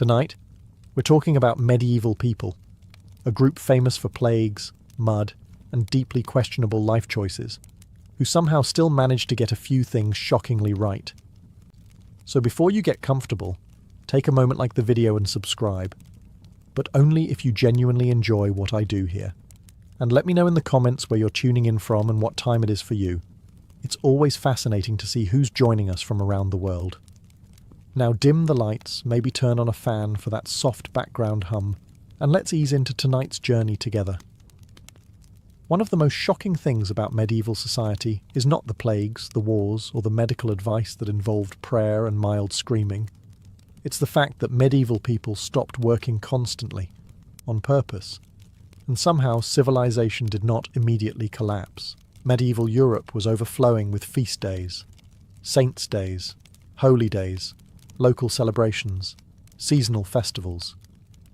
Tonight, we're talking about medieval people, a group famous for plagues, mud, and deeply questionable life choices, who somehow still managed to get a few things shockingly right. So before you get comfortable, take a moment like the video and subscribe, but only if you genuinely enjoy what I do here. And let me know in the comments where you're tuning in from and what time it is for you. It's always fascinating to see who's joining us from around the world. Now dim the lights, maybe turn on a fan for that soft background hum, and let's ease into tonight's journey together. One of the most shocking things about medieval society is not the plagues, the wars, or the medical advice that involved prayer and mild screaming. It's the fact that medieval people stopped working constantly, on purpose, and somehow civilization did not immediately collapse. Medieval Europe was overflowing with feast days, saints' days, holy days, local celebrations, seasonal festivals,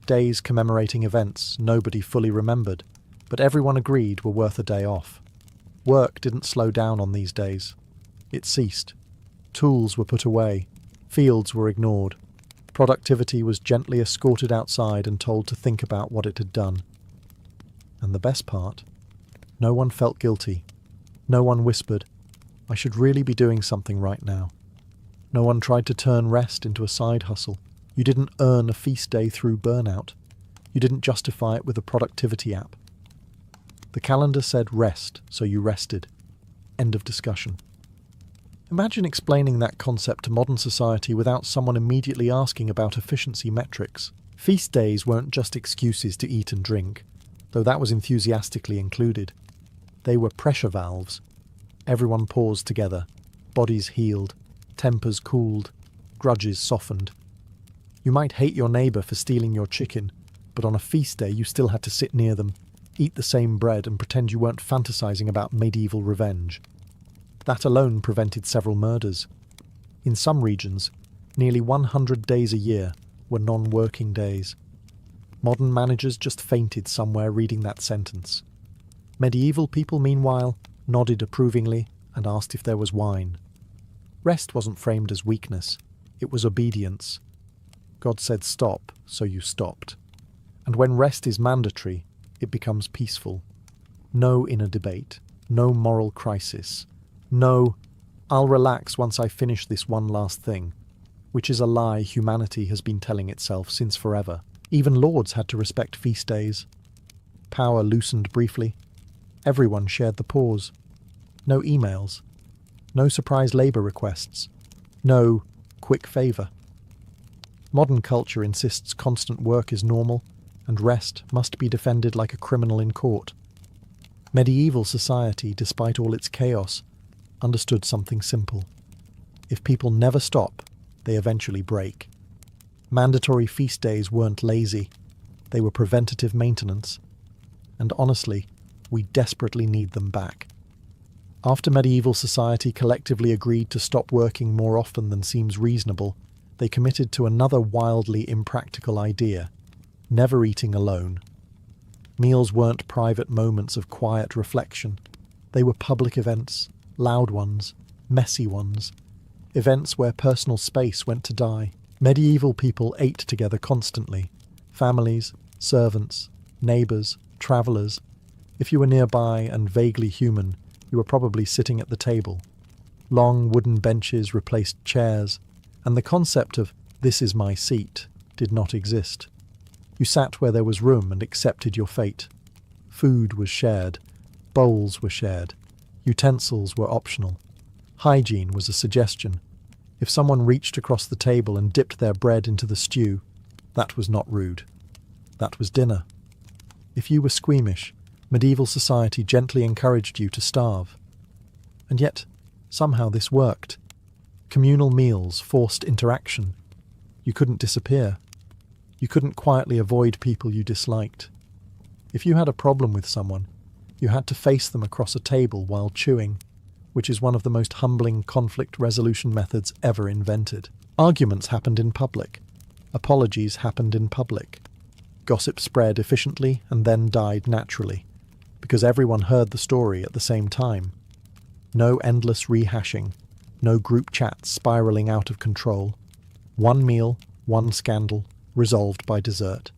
days commemorating events nobody fully remembered, but everyone agreed were worth a day off. Work didn't slow down on these days. It ceased. Tools were put away. Fields were ignored. Productivity was gently escorted outside and told to think about what it had done. And the best part, no one felt guilty. No one whispered, "I should really be doing something right now." No one tried to turn rest into a side hustle. You didn't earn a feast day through burnout. You didn't justify it with a productivity app. The calendar said rest, so you rested. End of discussion. Imagine explaining that concept to modern society without someone immediately asking about efficiency metrics. Feast days weren't just excuses to eat and drink, though that was enthusiastically included. They were pressure valves. Everyone paused together, bodies healed, tempers cooled, grudges softened. You might hate your neighbour for stealing your chicken, but on a feast day you still had to sit near them, eat the same bread and pretend you weren't fantasizing about medieval revenge. That alone prevented several murders. In some regions, nearly 100 days a year were non-working days. Modern managers just fainted somewhere reading that sentence. Medieval people, meanwhile, nodded approvingly and asked if there was wine. Rest wasn't framed as weakness, it was obedience. God said stop, so you stopped. And when rest is mandatory, it becomes peaceful. No inner debate, no moral crisis, no, "I'll relax once I finish this one last thing," which is a lie humanity has been telling itself since forever. Even lords had to respect feast days. Power loosened briefly. Everyone shared the pause. No emails. No surprise labour requests. No quick favour. Modern culture insists constant work is normal, and rest must be defended like a criminal in court. Medieval society, despite all its chaos, understood something simple. If people never stop, they eventually break. Mandatory feast days weren't lazy. They were preventative maintenance. And honestly, we desperately need them back. After medieval society collectively agreed to stop working more often than seems reasonable, they committed to another wildly impractical idea: never eating alone. Meals weren't private moments of quiet reflection. They were public events, loud ones, messy ones, events where personal space went to die. Medieval people ate together constantly. Families, servants, neighbours, travellers. If you were nearby and vaguely human, you were probably sitting at the table. Long wooden benches replaced chairs, and the concept of "this is my seat" did not exist. You sat where there was room and accepted your fate. Food was shared. Bowls were shared. Utensils were optional. Hygiene was a suggestion. If someone reached across the table and dipped their bread into the stew, that was not rude. That was dinner. If you were squeamish, medieval society gently encouraged you to starve. And yet, somehow this worked. Communal meals forced interaction. You couldn't disappear. You couldn't quietly avoid people you disliked. If you had a problem with someone, you had to face them across a table while chewing, which is one of the most humbling conflict resolution methods ever invented. Arguments happened in public. Apologies happened in public. Gossip spread efficiently and then died naturally, because everyone heard the story at the same time. No endless rehashing, no group chats spiraling out of control. One meal, one scandal, resolved by dessert.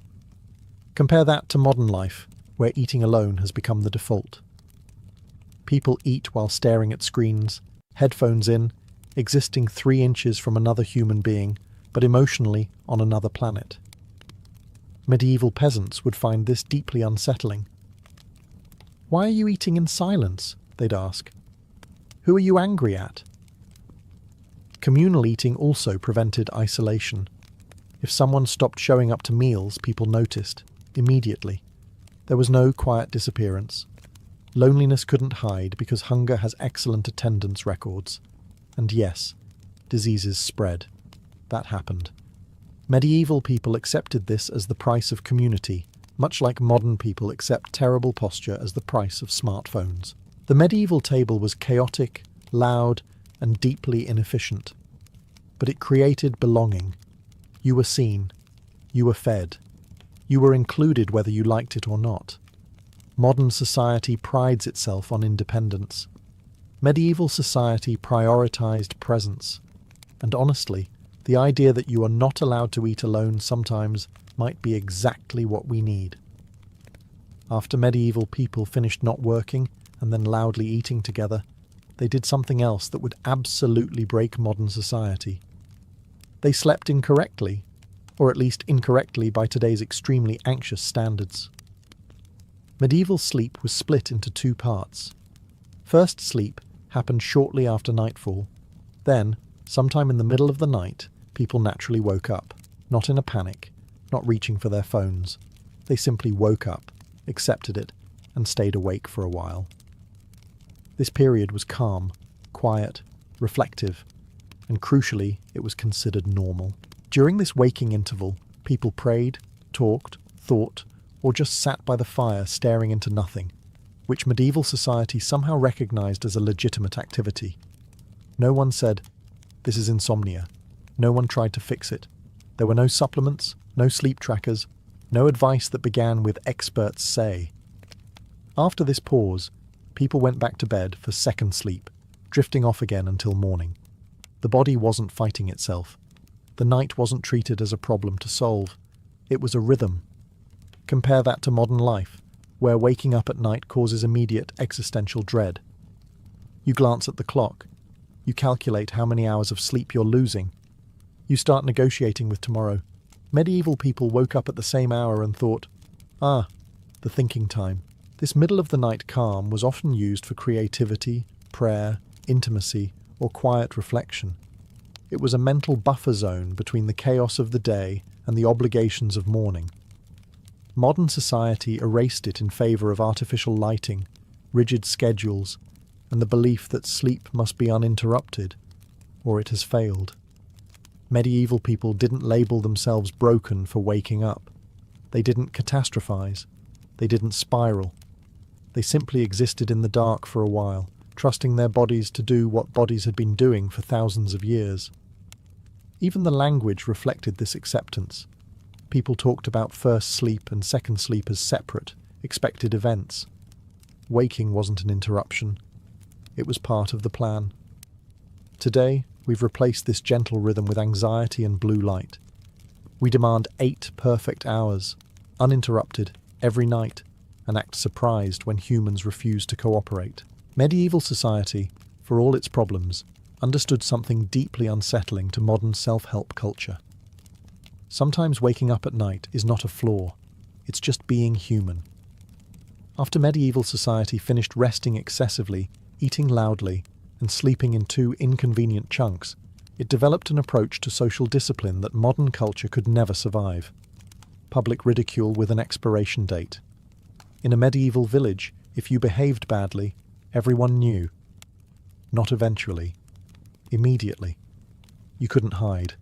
Compare that to modern life, where eating alone has become the default. People eat while staring at screens, headphones in, existing 3 inches from another human being, but emotionally on another planet. Medieval peasants would find this deeply unsettling. "Why are you eating in silence?" they'd ask. "Who are you angry at?" Communal eating also prevented isolation. If someone stopped showing up to meals, people noticed, immediately. There was no quiet disappearance. Loneliness couldn't hide because hunger has excellent attendance records. And yes, diseases spread. That happened. Medieval people accepted this as the price of community, much like modern people accept terrible posture as the price of smartphones. The medieval table was chaotic, loud, and deeply inefficient. But it created belonging. You were seen. You were fed. You were included whether you liked it or not. Modern society prides itself on independence. Medieval society prioritized presence. And honestly, the idea that you are not allowed to eat alone sometimes might be exactly what we need. After medieval people finished not working and then loudly eating together, they did something else that would absolutely break modern society. They slept incorrectly, or at least incorrectly by today's extremely anxious standards. Medieval sleep was split into 2 parts. First sleep happened shortly after nightfall. Then, sometime in the middle of the night, people naturally woke up, not in a panic, not reaching for their phones. They simply woke up, accepted it, and stayed awake for a while. This period was calm, quiet, reflective, and crucially, it was considered normal. During this waking interval, people prayed, talked, thought, or just sat by the fire staring into nothing, which medieval society somehow recognized as a legitimate activity. No one said, "This is insomnia." No one tried to fix it. There were no supplements, no sleep trackers, no advice that began with "experts say." After this pause, people went back to bed for second sleep, drifting off again until morning. The body wasn't fighting itself. The night wasn't treated as a problem to solve. It was a rhythm. Compare that to modern life, where waking up at night causes immediate existential dread. You glance at the clock. You calculate how many hours of sleep you're losing. You start negotiating with tomorrow. Medieval people woke up at the same hour and thought, the thinking time. This middle-of-the-night calm was often used for creativity, prayer, intimacy, or quiet reflection. It was a mental buffer zone between the chaos of the day and the obligations of morning. Modern society erased it in favor of artificial lighting, rigid schedules, and the belief that sleep must be uninterrupted, or it has failed. Medieval people didn't label themselves broken for waking up. They didn't catastrophize. They didn't spiral. They simply existed in the dark for a while, trusting their bodies to do what bodies had been doing for thousands of years. Even the language reflected this acceptance. People talked about first sleep and second sleep as separate, expected events. Waking wasn't an interruption. It was part of the plan. Today, we've replaced this gentle rhythm with anxiety and blue light. We demand 8 perfect hours, uninterrupted, every night, and act surprised when humans refuse to cooperate. Medieval society, for all its problems, understood something deeply unsettling to modern self-help culture. Sometimes waking up at night is not a flaw, it's just being human. After medieval society finished resting excessively, eating loudly, and sleeping in 2 inconvenient chunks, it developed an approach to social discipline that modern culture could never survive. Public ridicule with an expiration date. In a medieval village, if you behaved badly, everyone knew. Not eventually. Immediately. You couldn't hide.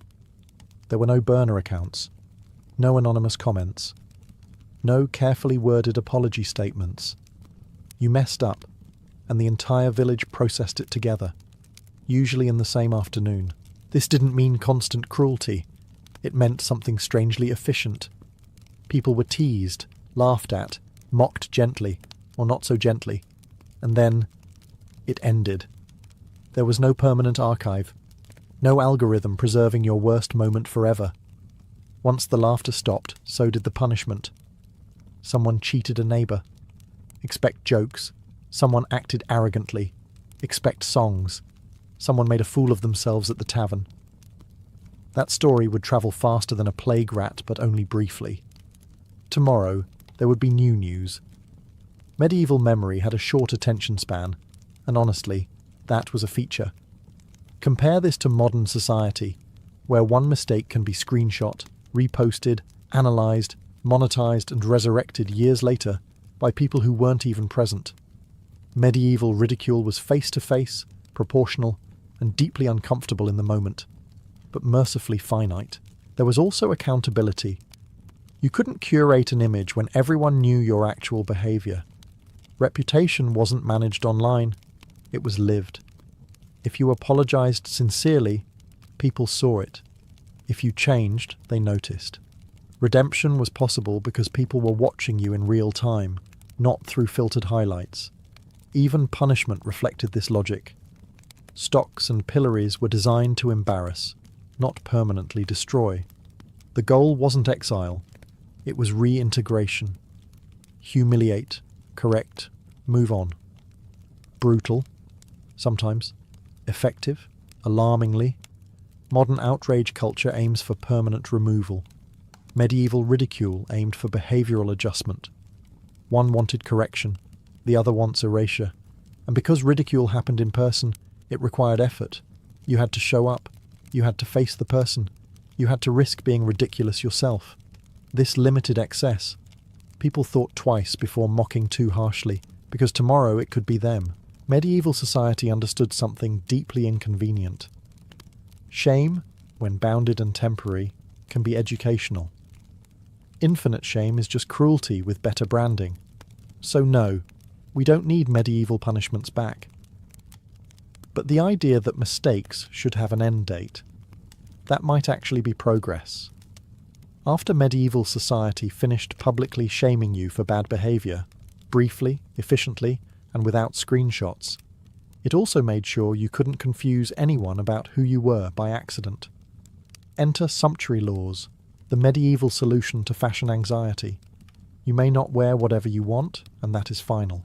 There were no burner accounts. No anonymous comments. No carefully worded apology statements. You messed up, and the entire village processed it together, usually in the same afternoon. This didn't mean constant cruelty. It meant something strangely efficient. People were teased, laughed at, mocked gently, or not so gently, and then it ended. There was no permanent archive, no algorithm preserving your worst moment forever. Once the laughter stopped, so did the punishment. Someone cheated a neighbour. Expect jokes. Someone acted arrogantly. Expect songs. Someone made a fool of themselves at the tavern. That story would travel faster than a plague rat, but only briefly. Tomorrow, there would be new news. Medieval memory had a short attention span, and honestly, that was a feature. Compare this to modern society, where one mistake can be screenshot, reposted, analysed, monetized and resurrected years later by people who weren't even present. Medieval ridicule was face-to-face, proportional, and deeply uncomfortable in the moment, but mercifully finite. There was also accountability. You couldn't curate an image when everyone knew your actual behaviour. Reputation wasn't managed online, it was lived. If you apologised sincerely, people saw it. If you changed, they noticed. Redemption was possible because people were watching you in real time, not through filtered highlights. Even punishment reflected this logic. Stocks and pillories were designed to embarrass, not permanently destroy. The goal wasn't exile, it was reintegration. Humiliate, correct, move on. Brutal, sometimes. Effective, alarmingly. Modern outrage culture aims for permanent removal. Medieval ridicule aimed for behavioural adjustment. One wanted correction, the other wants erasure. And because ridicule happened in person, it required effort. You had to show up. You had to face the person. You had to risk being ridiculous yourself. This limited excess. People thought twice before mocking too harshly, because tomorrow it could be them. Medieval society understood something deeply inconvenient. Shame, when bounded and temporary, can be educational. Infinite shame is just cruelty with better branding. So no, we don't need medieval punishments back. But the idea that mistakes should have an end date, that might actually be progress. After medieval society finished publicly shaming you for bad behaviour, briefly, efficiently, and without screenshots, it also made sure you couldn't confuse anyone about who you were by accident. Enter sumptuary laws, the medieval solution to fashion anxiety. You may not wear whatever you want, and that is final.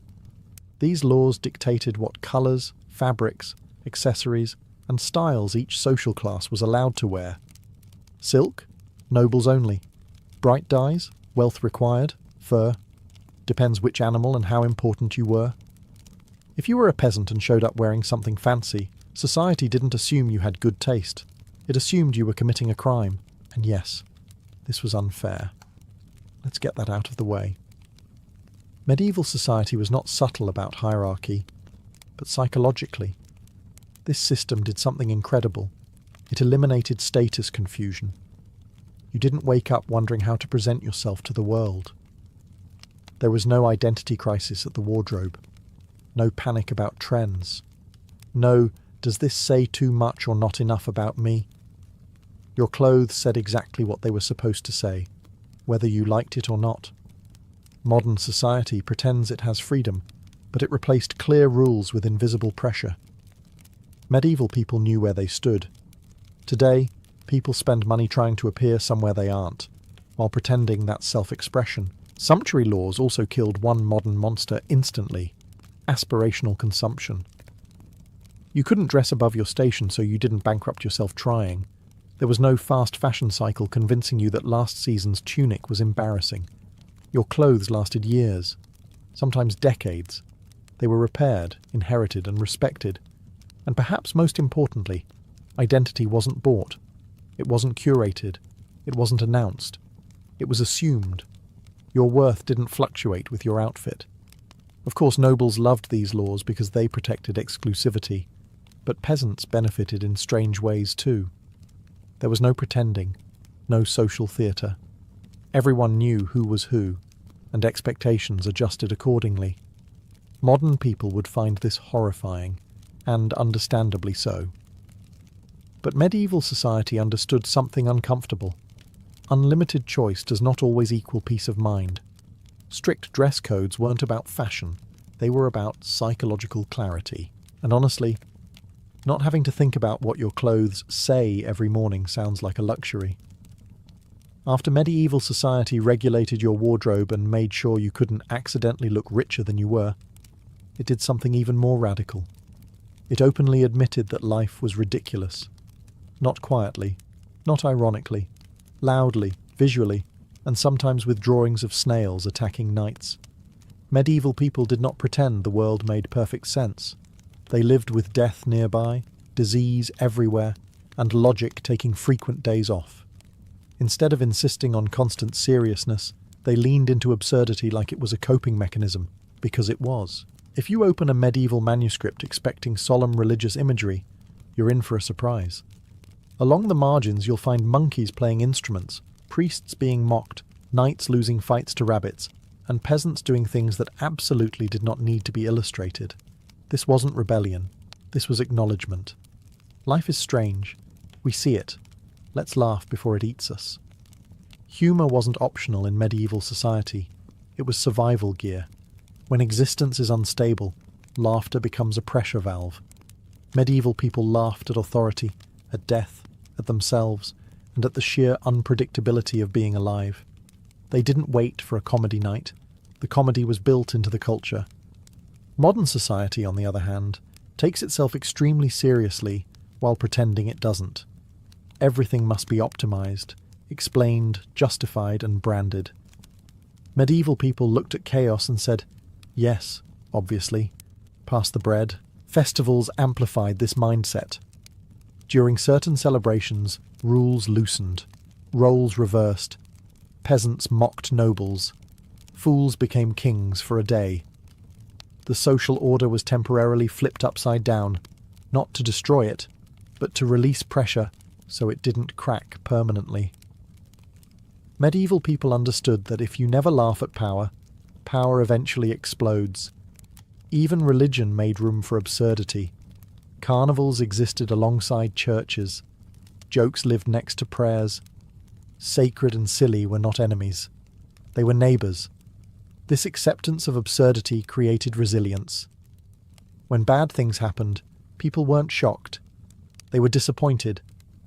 These laws dictated what colours, fabrics, accessories, and styles each social class was allowed to wear. Silk? Nobles only. Bright dyes? Wealth required. Fur? Depends which animal and how important you were. If you were a peasant and showed up wearing something fancy, society didn't assume you had good taste. It assumed you were committing a crime. And yes, this was unfair. Let's get that out of the way. Medieval society was not subtle about hierarchy, but psychologically. This system did something incredible. It eliminated status confusion. You didn't wake up wondering how to present yourself to the world. There was no identity crisis at the wardrobe. No panic about trends. No, does this say too much or not enough about me? Your clothes said exactly what they were supposed to say, whether you liked it or not. Modern society pretends it has freedom, but it replaced clear rules with invisible pressure. Medieval people knew where they stood. Today, people spend money trying to appear somewhere they aren't, while pretending that's self-expression. Sumptuary laws also killed one modern monster instantly: aspirational consumption. You couldn't dress above your station so you didn't bankrupt yourself trying. There was no fast fashion cycle convincing you that last season's tunic was embarrassing. Your clothes lasted years, sometimes decades. They were repaired, inherited, and respected. And perhaps most importantly, identity wasn't bought. It wasn't curated. It wasn't announced. It was assumed. Your worth didn't fluctuate with your outfit. Of course, nobles loved these laws because they protected exclusivity, but peasants benefited in strange ways too. There was no pretending, no social theatre. Everyone knew who was who, and expectations adjusted accordingly. Modern people would find this horrifying, and understandably so. But medieval society understood something uncomfortable. Unlimited choice does not always equal peace of mind. Strict dress codes weren't about fashion, they were about psychological clarity. And honestly, not having to think about what your clothes say every morning sounds like a luxury. After medieval society regulated your wardrobe and made sure you couldn't accidentally look richer than you were, it did something even more radical. It openly admitted that life was ridiculous. Not quietly, not ironically, loudly, visually, and sometimes with drawings of snails attacking knights. Medieval people did not pretend the world made perfect sense. They lived with death nearby, disease everywhere, and logic taking frequent days off. Instead of insisting on constant seriousness, they leaned into absurdity like it was a coping mechanism, because it was. If you open a medieval manuscript expecting solemn religious imagery, you're in for a surprise. Along the margins you'll find monkeys playing instruments, priests being mocked, knights losing fights to rabbits, and peasants doing things that absolutely did not need to be illustrated. This wasn't rebellion. This was acknowledgement. Life is strange. We see it. Let's laugh before it eats us. Humour wasn't optional in medieval society. It was survival gear. When existence is unstable, laughter becomes a pressure valve. Medieval people laughed at authority, at death, at themselves, and at the sheer unpredictability of being alive. They didn't wait for a comedy night. The comedy was built into the culture. Modern society, on the other hand, takes itself extremely seriously while pretending it doesn't. Everything must be optimized, explained, justified, and branded. Medieval people looked at chaos and said, yes, obviously. Pass the bread. Festivals amplified this mindset. During certain celebrations, rules loosened, roles reversed, peasants mocked nobles, fools became kings for a day. The social order was temporarily flipped upside down, not to destroy it, but to release pressure so it didn't crack permanently. Medieval people understood that if you never laugh at power, power eventually explodes. Even religion made room for absurdity. Carnivals existed alongside churches. Jokes lived next to prayers. Sacred and silly were not enemies. They were neighbours. This acceptance of absurdity created resilience. When bad things happened, people weren't shocked. They were disappointed,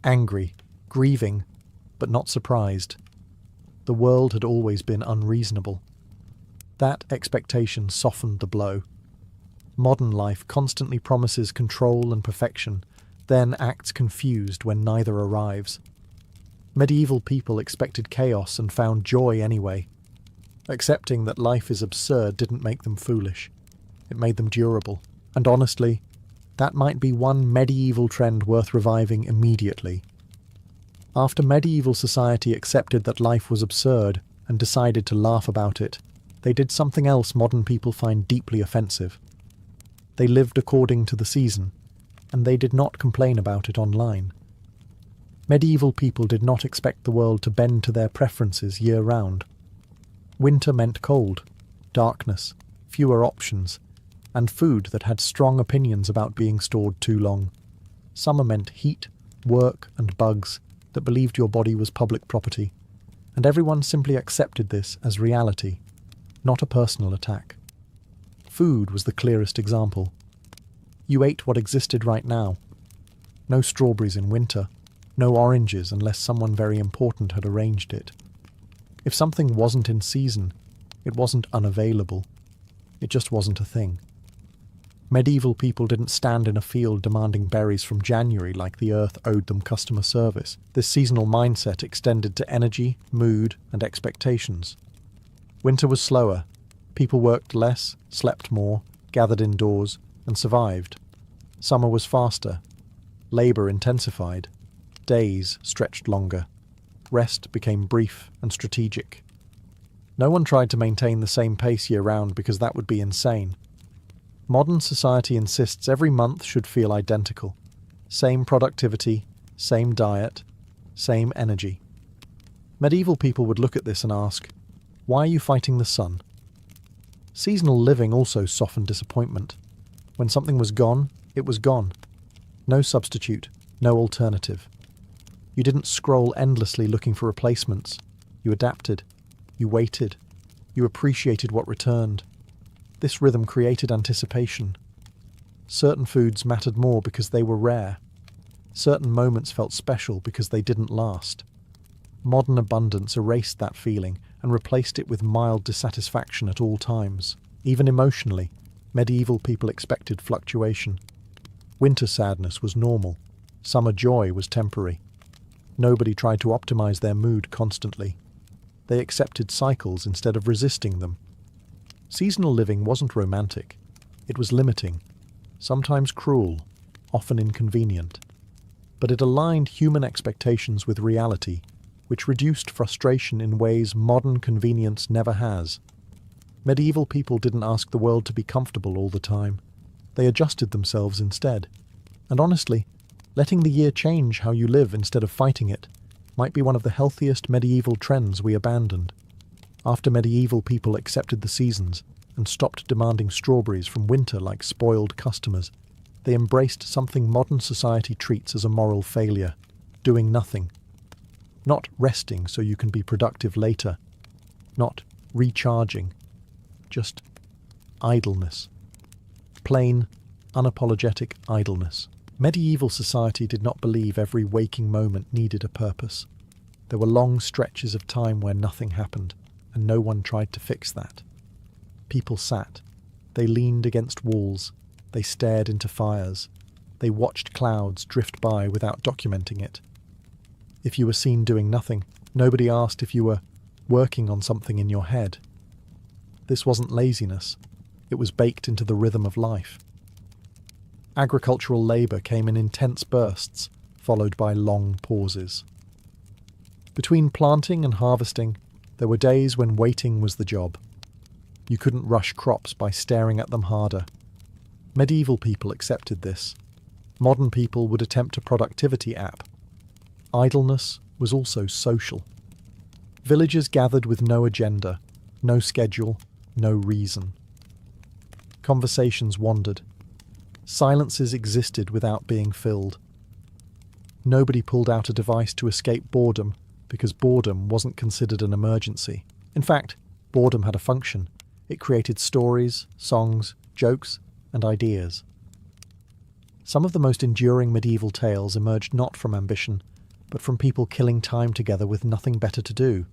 angry, grieving, but not surprised. The world had always been unreasonable. That expectation softened the blow. Modern life constantly promises control and perfection, then acts confused when neither arrives. Medieval people expected chaos and found joy anyway. Accepting that life is absurd didn't make them foolish. It made them durable. And honestly, that might be one medieval trend worth reviving immediately. After medieval society accepted that life was absurd and decided to laugh about it, they did something else modern people find deeply offensive. They lived according to the season, and they did not complain about it online. Medieval people did not expect the world to bend to their preferences year-round. Winter meant cold, darkness, fewer options, and food that had strong opinions about being stored too long. Summer meant heat, work, and bugs that believed your body was public property, and everyone simply accepted this as reality, not a personal attack. Food was the clearest example. You ate what existed right now. No strawberries in winter, no oranges unless someone very important had arranged it. If something wasn't in season, it wasn't unavailable. It just wasn't a thing. Medieval people didn't stand in a field demanding berries from January like the earth owed them customer service. This seasonal mindset extended to energy, mood, and expectations. Winter was slower. People worked less, slept more, gathered indoors, and survived. Summer was faster. Labour intensified. Days stretched longer. Rest became brief and strategic. No one tried to maintain the same pace year-round because that would be insane. Modern society insists every month should feel identical. Same productivity, same diet, same energy. Medieval people would look at this and ask, why are you fighting the sun? Seasonal living also softened disappointment. When something was gone, it was gone. No substitute, no alternative. You didn't scroll endlessly looking for replacements. You adapted. You waited. You appreciated what returned. This rhythm created anticipation. Certain foods mattered more because they were rare. Certain moments felt special because they didn't last. Modern abundance erased that feeling and replaced it with mild dissatisfaction at all times. Even emotionally, medieval people expected fluctuation. Winter sadness was normal. Summer joy was temporary. Nobody tried to optimize their mood constantly. They accepted cycles instead of resisting them. Seasonal living wasn't romantic. It was limiting, sometimes cruel, often inconvenient. But it aligned human expectations with reality, which reduced frustration in ways modern convenience never has. Medieval people didn't ask the world to be comfortable all the time. They adjusted themselves instead. And honestly, letting the year change how you live instead of fighting it might be one of the healthiest medieval trends we abandoned. After medieval people accepted the seasons and stopped demanding strawberries from winter like spoiled customers, they embraced something modern society treats as a moral failure: doing nothing. Not resting so you can be productive later. Not recharging. Just idleness. Plain, unapologetic idleness. Medieval society did not believe every waking moment needed a purpose. There were long stretches of time where nothing happened, and no one tried to fix that. People sat. They leaned against walls. They stared into fires. They watched clouds drift by without documenting it. If you were seen doing nothing, nobody asked if you were working on something in your head. This wasn't laziness. It was baked into the rhythm of life. Agricultural labour came in intense bursts, followed by long pauses. Between planting and harvesting, there were days when waiting was the job. You couldn't rush crops by staring at them harder. Medieval people accepted this. Modern people would attempt a productivity app. Idleness was also social. Villagers gathered with no agenda, no schedule, no reason. Conversations wandered. Silences existed without being filled. Nobody pulled out a device to escape boredom because boredom wasn't considered an emergency. In fact, boredom had a function. It created stories, songs, jokes, and ideas. Some of the most enduring medieval tales emerged not from ambition, but from people killing time together with nothing better to do.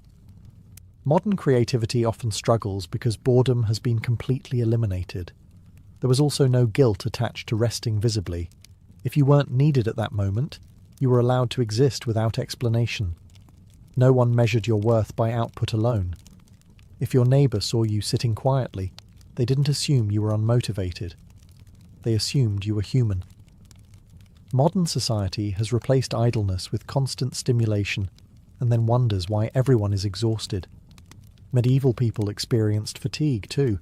Modern creativity often struggles because boredom has been completely eliminated. There was also no guilt attached to resting visibly. If you weren't needed at that moment, you were allowed to exist without explanation. No one measured your worth by output alone. If your neighbour saw you sitting quietly, they didn't assume you were unmotivated. They assumed you were human. Modern society has replaced idleness with constant stimulation and then wonders why everyone is exhausted. Medieval people experienced fatigue too,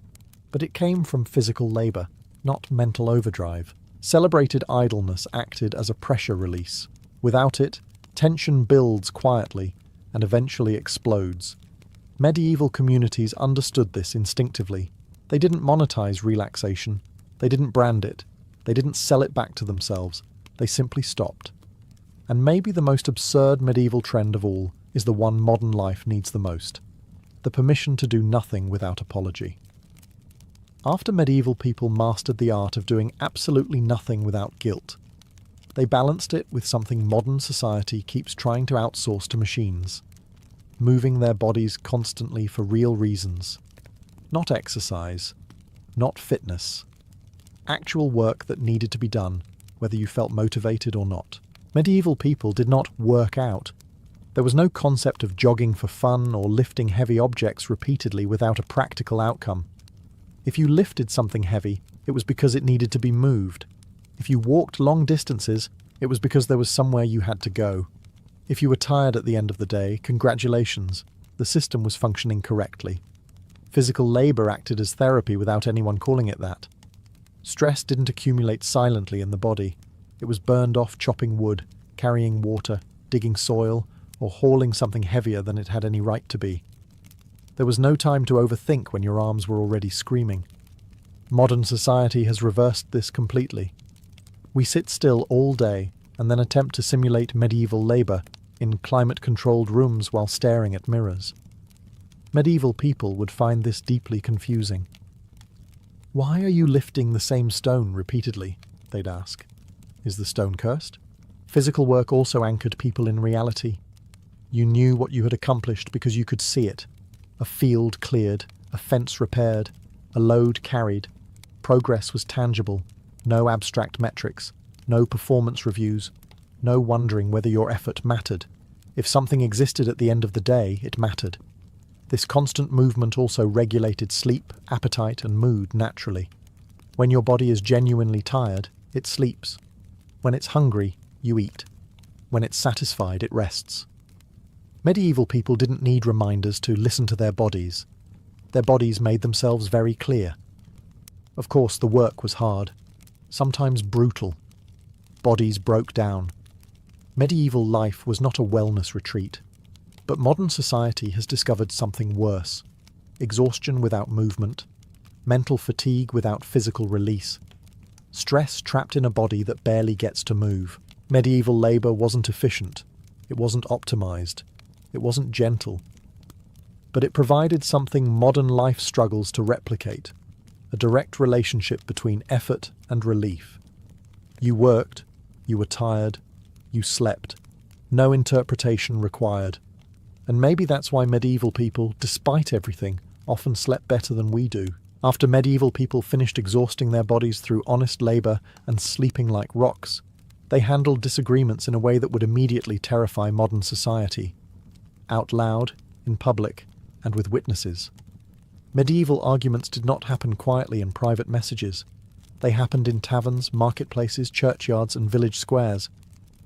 but it came from physical labour, not mental overdrive. Celebrated idleness acted as a pressure release. Without it, tension builds quietly and eventually explodes. Medieval communities understood this instinctively. They didn't monetize relaxation. They didn't brand it. They didn't sell it back to themselves. They simply stopped. And maybe the most absurd medieval trend of all is the one modern life needs the most: the permission to do nothing without apology. After medieval people mastered the art of doing absolutely nothing without guilt, they balanced it with something modern society keeps trying to outsource to machines: moving their bodies constantly for real reasons. Not exercise, not fitness. Actual work that needed to be done, whether you felt motivated or not. Medieval people did not work out. There was no concept of jogging for fun or lifting heavy objects repeatedly without a practical outcome. If you lifted something heavy, it was because it needed to be moved. If you walked long distances, it was because there was somewhere you had to go. If you were tired at the end of the day, congratulations, the system was functioning correctly. Physical labour acted as therapy without anyone calling it that. Stress didn't accumulate silently in the body. It was burned off chopping wood, carrying water, digging soil, or hauling something heavier than it had any right to be. There was no time to overthink when your arms were already screaming. Modern society has reversed this completely. We sit still all day and then attempt to simulate medieval labour in climate-controlled rooms while staring at mirrors. Medieval people would find this deeply confusing. "Why are you lifting the same stone repeatedly?" they'd ask. Is the stone cursed? Physical work also anchored people in reality. You knew what you had accomplished because you could see it. A field cleared, a fence repaired, a load carried. Progress was tangible. No abstract metrics, no performance reviews, no wondering whether your effort mattered. If something existed at the end of the day, it mattered. This constant movement also regulated sleep, appetite, and mood naturally. When your body is genuinely tired, it sleeps. When it's hungry, you eat. When it's satisfied, it rests. Medieval people didn't need reminders to listen to their bodies. Their bodies made themselves very clear. Of course, the work was hard, sometimes brutal. Bodies broke down. Medieval life was not a wellness retreat. But modern society has discovered something worse. Exhaustion without movement, mental fatigue without physical release, stress trapped in a body that barely gets to move. Medieval labour wasn't efficient, it wasn't optimised, it wasn't gentle. But it provided something modern life struggles to replicate, a direct relationship between effort and relief. You worked, you were tired, you slept. No interpretation required. And maybe that's why medieval people, despite everything, often slept better than we do. After medieval people finished exhausting their bodies through honest labour and sleeping like rocks, they handled disagreements in a way that would immediately terrify modern society. Out loud, in public, and with witnesses. Medieval arguments did not happen quietly in private messages. They happened in taverns, marketplaces, churchyards, and village squares,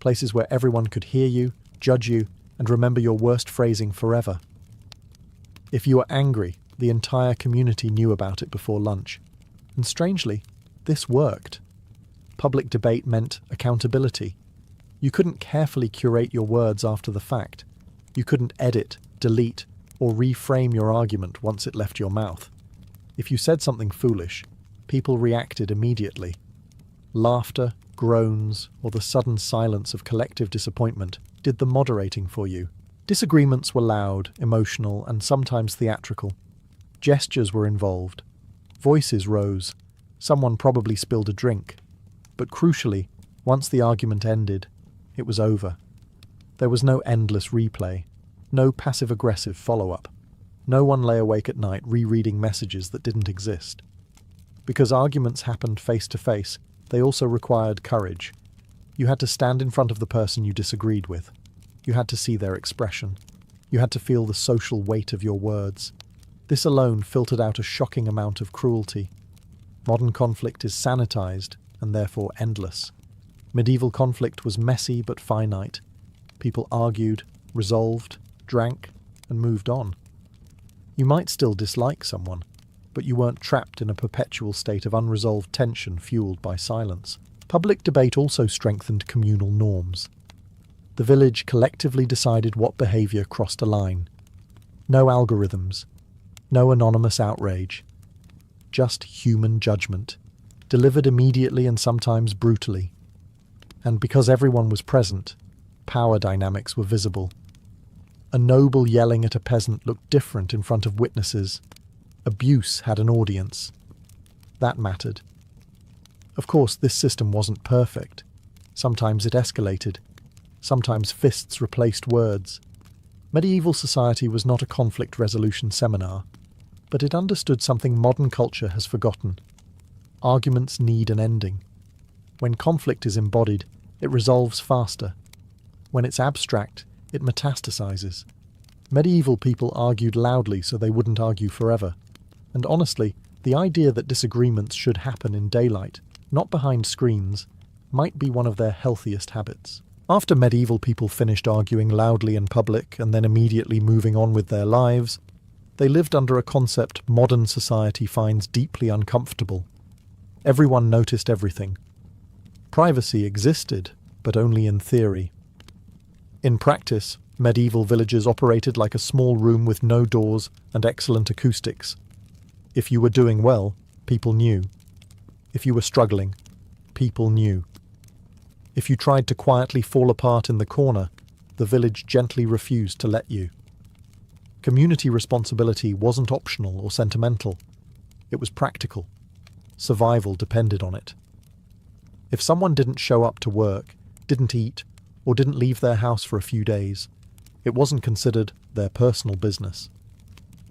places where everyone could hear you, judge you, and remember your worst phrasing forever. If you were angry, the entire community knew about it before lunch. And strangely, this worked. Public debate meant accountability. You couldn't carefully curate your words after the fact. You couldn't edit, delete, or reframe your argument once it left your mouth. If you said something foolish, people reacted immediately. Laughter, groans, or the sudden silence of collective disappointment did the moderating for you. Disagreements were loud, emotional, and sometimes theatrical. Gestures were involved. Voices rose. Someone probably spilled a drink. But crucially, once the argument ended, it was over. There was no endless replay, no passive-aggressive follow-up. No one lay awake at night rereading messages that didn't exist. Because arguments happened face-to-face, they also required courage. You had to stand in front of the person you disagreed with. You had to see their expression. You had to feel the social weight of your words. This alone filtered out a shocking amount of cruelty. Modern conflict is sanitized and therefore endless. Medieval conflict was messy but finite. People argued, resolved, drank, and moved on. You might still dislike someone, but you weren't trapped in a perpetual state of unresolved tension fueled by silence. Public debate also strengthened communal norms. The village collectively decided what behaviour crossed a line. No algorithms, no anonymous outrage. Just human judgment, delivered immediately and sometimes brutally. And because everyone was present, power dynamics were visible. A noble yelling at a peasant looked different in front of witnesses. Abuse had an audience. That mattered. Of course, this system wasn't perfect. Sometimes it escalated. Sometimes fists replaced words. Medieval society was not a conflict resolution seminar, but it understood something modern culture has forgotten. Arguments need an ending. When conflict is embodied, it resolves faster. When it's abstract, it metastasizes. Medieval people argued loudly so they wouldn't argue forever. And honestly, the idea that disagreements should happen in daylight, not behind screens, might be one of their healthiest habits. After medieval people finished arguing loudly in public and then immediately moving on with their lives, they lived under a concept modern society finds deeply uncomfortable. Everyone noticed everything. Privacy existed, but only in theory. In practice, medieval villages operated like a small room with no doors and excellent acoustics. If you were doing well, people knew. If you were struggling, people knew. If you tried to quietly fall apart in the corner, the village gently refused to let you. Community responsibility wasn't optional or sentimental. It was practical. Survival depended on it. If someone didn't show up to work, didn't eat, or didn't leave their house for a few days, It wasn't considered their personal business.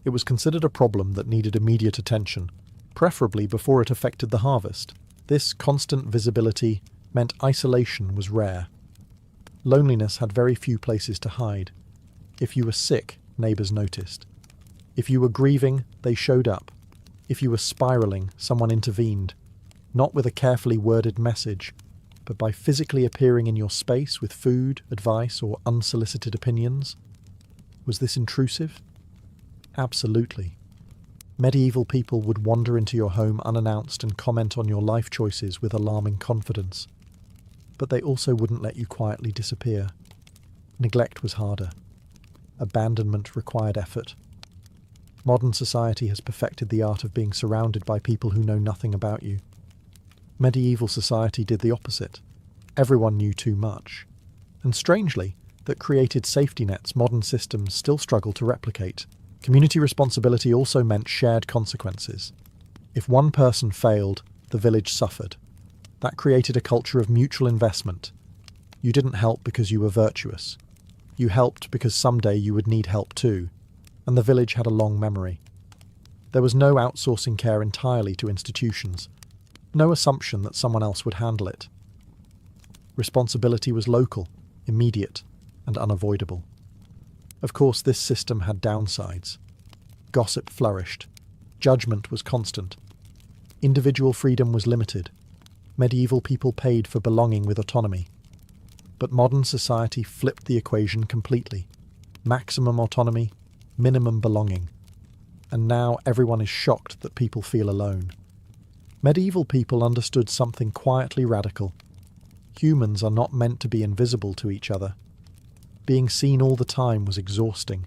It was considered a problem that needed immediate attention, preferably before it affected the harvest. This constant visibility meant isolation was rare. Loneliness had very few places to hide. If you were sick, neighbours noticed. If you were grieving, they showed up. If you were spiralling, someone intervened, not with a carefully worded message, but by physically appearing in your space with food, advice, or unsolicited opinions. Was this intrusive? Absolutely. Medieval people would wander into your home unannounced and comment on your life choices with alarming confidence. But they also wouldn't let you quietly disappear. Neglect was harder. Abandonment required effort. Modern society has perfected the art of being surrounded by people who know nothing about you. Medieval society did the opposite. Everyone knew too much. And strangely, that created safety nets modern systems still struggle to replicate. Community responsibility also meant shared consequences. If one person failed, the village suffered. That created a culture of mutual investment. You didn't help because you were virtuous. You helped because someday you would need help too. And the village had a long memory. There was no outsourcing care entirely to institutions. No assumption that someone else would handle it. Responsibility was local, immediate, and unavoidable. Of course, this system had downsides. Gossip flourished. Judgment was constant. Individual freedom was limited. Medieval people paid for belonging with autonomy. But modern society flipped the equation completely. Maximum autonomy, minimum belonging. And now everyone is shocked that people feel alone. Medieval people understood something quietly radical. Humans are not meant to be invisible to each other. Being seen all the time was exhausting.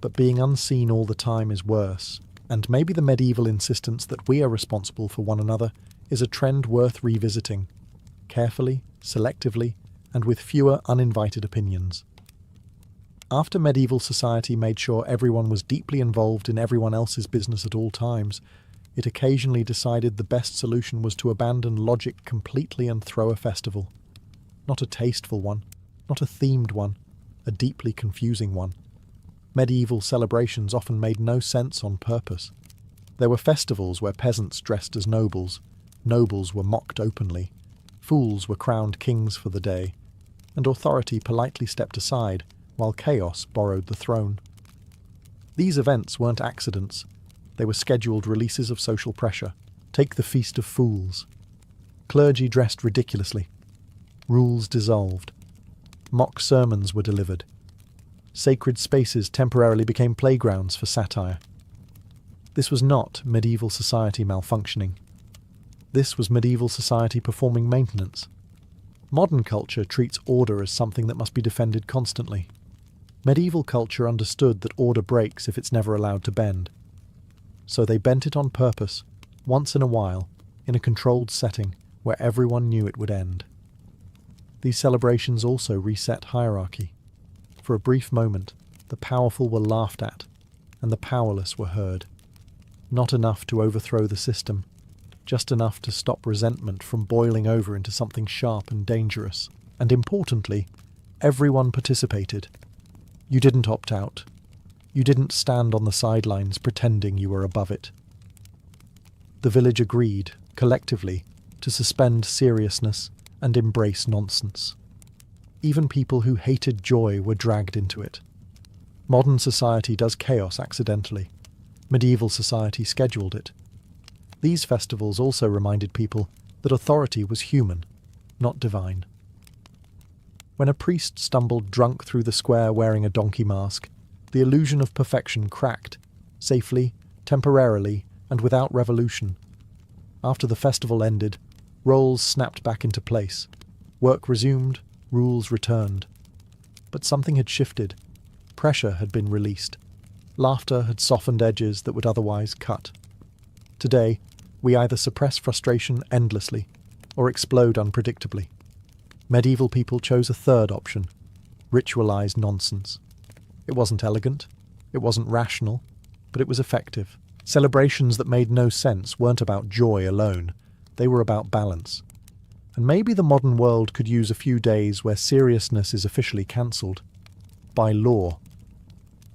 But being unseen all the time is worse. And maybe the medieval insistence that we are responsible for one another is a trend worth revisiting. Carefully, selectively, and with fewer uninvited opinions. After medieval society made sure everyone was deeply involved in everyone else's business at all times, it occasionally decided the best solution was to abandon logic completely and throw a festival. Not a tasteful one, not a themed one, a deeply confusing one. Medieval celebrations often made no sense on purpose. There were festivals where peasants dressed as nobles, nobles were mocked openly, fools were crowned kings for the day, and authority politely stepped aside while chaos borrowed the throne. These events weren't accidents. They were scheduled releases of social pressure. Take the Feast of Fools. Clergy dressed ridiculously. Rules dissolved. Mock sermons were delivered. Sacred spaces temporarily became playgrounds for satire. This was not medieval society malfunctioning. This was medieval society performing maintenance. Modern culture treats order as something that must be defended constantly. Medieval culture understood that order breaks if it's never allowed to bend. So they bent it on purpose, once in a while, in a controlled setting where everyone knew it would end. These celebrations also reset hierarchy. For a brief moment, the powerful were laughed at, and the powerless were heard. Not enough to overthrow the system, just enough to stop resentment from boiling over into something sharp and dangerous. And importantly, everyone participated. You didn't opt out. You didn't stand on the sidelines pretending you were above it. The village agreed, collectively, to suspend seriousness and embrace nonsense. Even people who hated joy were dragged into it. Modern society does chaos accidentally. Medieval society scheduled it. These festivals also reminded people that authority was human, not divine. When a priest stumbled drunk through the square wearing a donkey mask, the illusion of perfection cracked, safely, temporarily, and without revolution. After the festival ended, roles snapped back into place. Work resumed, rules returned. But something had shifted. Pressure had been released. Laughter had softened edges that would otherwise cut. Today, we either suppress frustration endlessly or explode unpredictably. Medieval people chose a third option: ritualized nonsense. It wasn't elegant, it wasn't rational, but it was effective. Celebrations that made no sense weren't about joy alone, they were about balance. And maybe the modern world could use a few days where seriousness is officially cancelled. by law.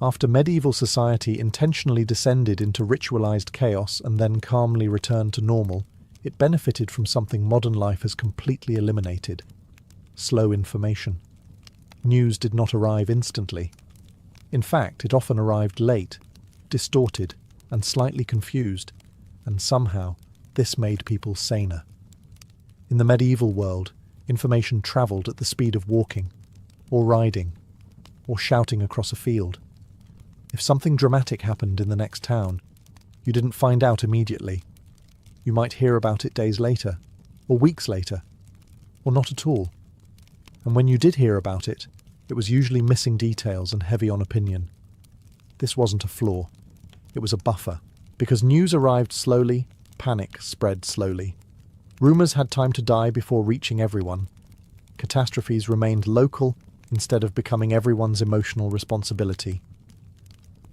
After medieval society intentionally descended into ritualized chaos and then calmly returned to normal, it benefited from something modern life has completely eliminated: slow information. News did not arrive instantly. In fact, it often arrived late, distorted, and slightly confused, and somehow this made people saner. In the medieval world, information travelled at the speed of walking, or riding, or shouting across a field. If something dramatic happened in the next town, you didn't find out immediately. You might hear about it days later, or weeks later, or not at all. And when you did hear about it, it was usually missing details and heavy on opinion. This wasn't a flaw. It was a buffer. Because news arrived slowly, panic spread slowly. Rumours had time to die before reaching everyone. Catastrophes remained local instead of becoming everyone's emotional responsibility.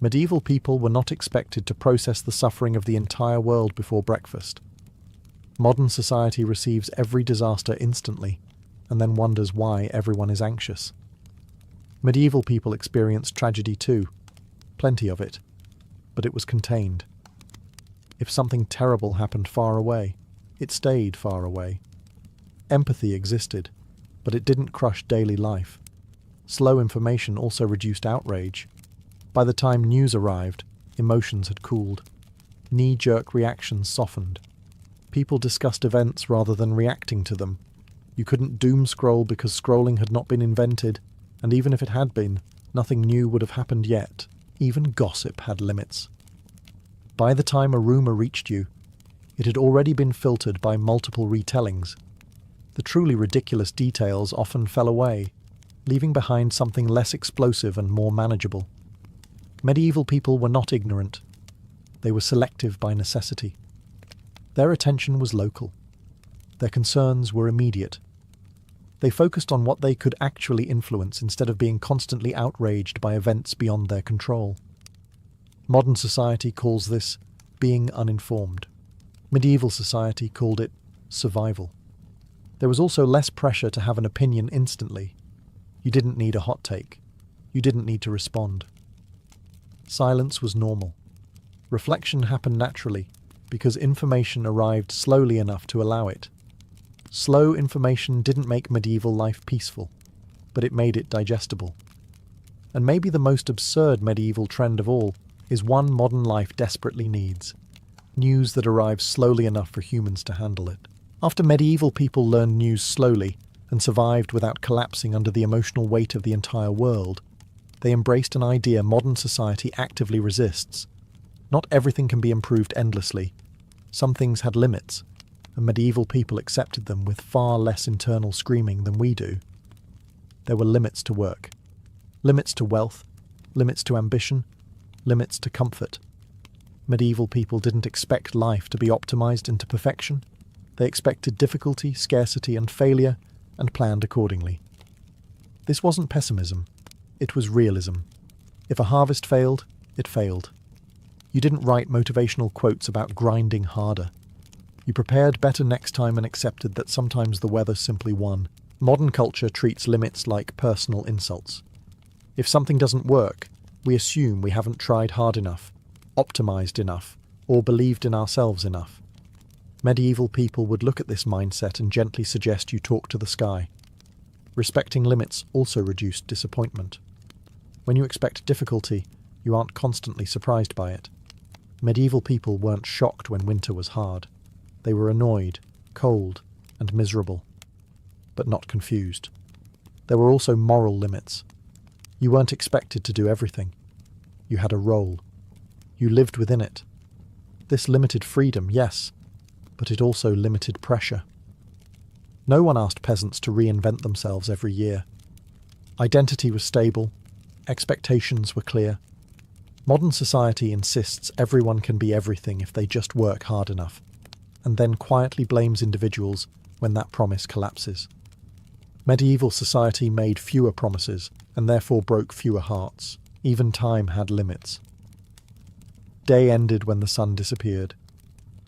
Medieval people were not expected to process the suffering of the entire world before breakfast. Modern society receives every disaster instantly, and then wonders why everyone is anxious. Medieval people experienced tragedy too, plenty of it, but it was contained. If something terrible happened far away, it stayed far away. Empathy existed, but it didn't crush daily life. Slow information also reduced outrage. By the time news arrived, emotions had cooled. Knee-jerk reactions softened. People discussed events rather than reacting to them. You couldn't doom scroll because scrolling had not been invented, and even if it had been, nothing new would have happened yet. Even gossip had limits. By the time a rumour reached you, it had already been filtered by multiple retellings. The truly ridiculous details often fell away, leaving behind something less explosive and more manageable. Medieval people were not ignorant. They were selective by necessity. Their attention was local. Their concerns were immediate. They focused on what they could actually influence instead of being constantly outraged by events beyond their control. Modern society calls this being uninformed. Medieval society called it survival. There was also less pressure to have an opinion instantly. You didn't need a hot take. You didn't need to respond. Silence was normal. Reflection happened naturally because information arrived slowly enough to allow it. Slow information didn't make medieval life peaceful, but it made it digestible. And maybe the most absurd medieval trend of all is one modern life desperately needs: news that arrives slowly enough for humans to handle it. After medieval people learned news slowly and survived without collapsing under the emotional weight of the entire world, they embraced an idea modern society actively resists. Not everything can be improved endlessly. Some things had limits, and medieval people accepted them with far less internal screaming than we do. There were limits to work, limits to wealth, limits to ambition, limits to comfort. Medieval people didn't expect life to be optimized into perfection. They expected difficulty, scarcity, and failure, and planned accordingly. This wasn't pessimism. It was realism. If a harvest failed, it failed. You didn't write motivational quotes about grinding harder. You prepared better next time and accepted that sometimes the weather simply won. Modern culture treats limits like personal insults. If something doesn't work, we assume we haven't tried hard enough, optimized enough, or believed in ourselves enough. Medieval people would look at this mindset and gently suggest you talk to the sky. Respecting limits also reduced disappointment. When you expect difficulty, you aren't constantly surprised by it. Medieval people weren't shocked when winter was hard. They were annoyed, cold, and miserable, but not confused. There were also moral limits. You weren't expected to do everything. You had a role. You lived within it. This limited freedom, yes, but it also limited pressure. No one asked peasants to reinvent themselves every year. Identity was stable. Expectations were clear. Modern society insists everyone can be everything if they just work hard enough, and then quietly blames individuals when that promise collapses. Medieval society made fewer promises and therefore broke fewer hearts. Even time had limits. Day ended when the sun disappeared.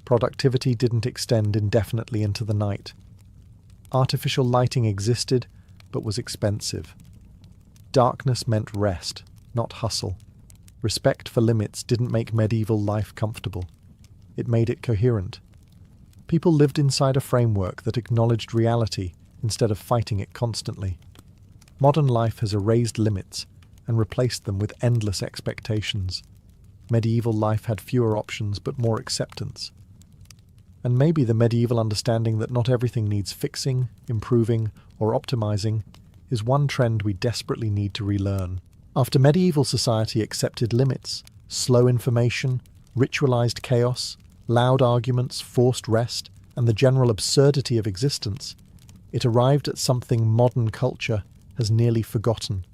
Productivity didn't extend indefinitely into the night. Artificial lighting existed, but was expensive. Darkness meant rest, not hustle. Respect for limits didn't make medieval life comfortable. It made it coherent. People lived inside a framework that acknowledged reality instead of fighting it constantly. Modern life has erased limits and replaced them with endless expectations. Medieval life had fewer options but more acceptance. And maybe the medieval understanding that not everything needs fixing, improving, or optimizing is one trend we desperately need to relearn. After medieval society accepted limits, slow information, ritualized chaos, loud arguments, forced rest, and the general absurdity of existence, it arrived at something modern culture has nearly forgotten.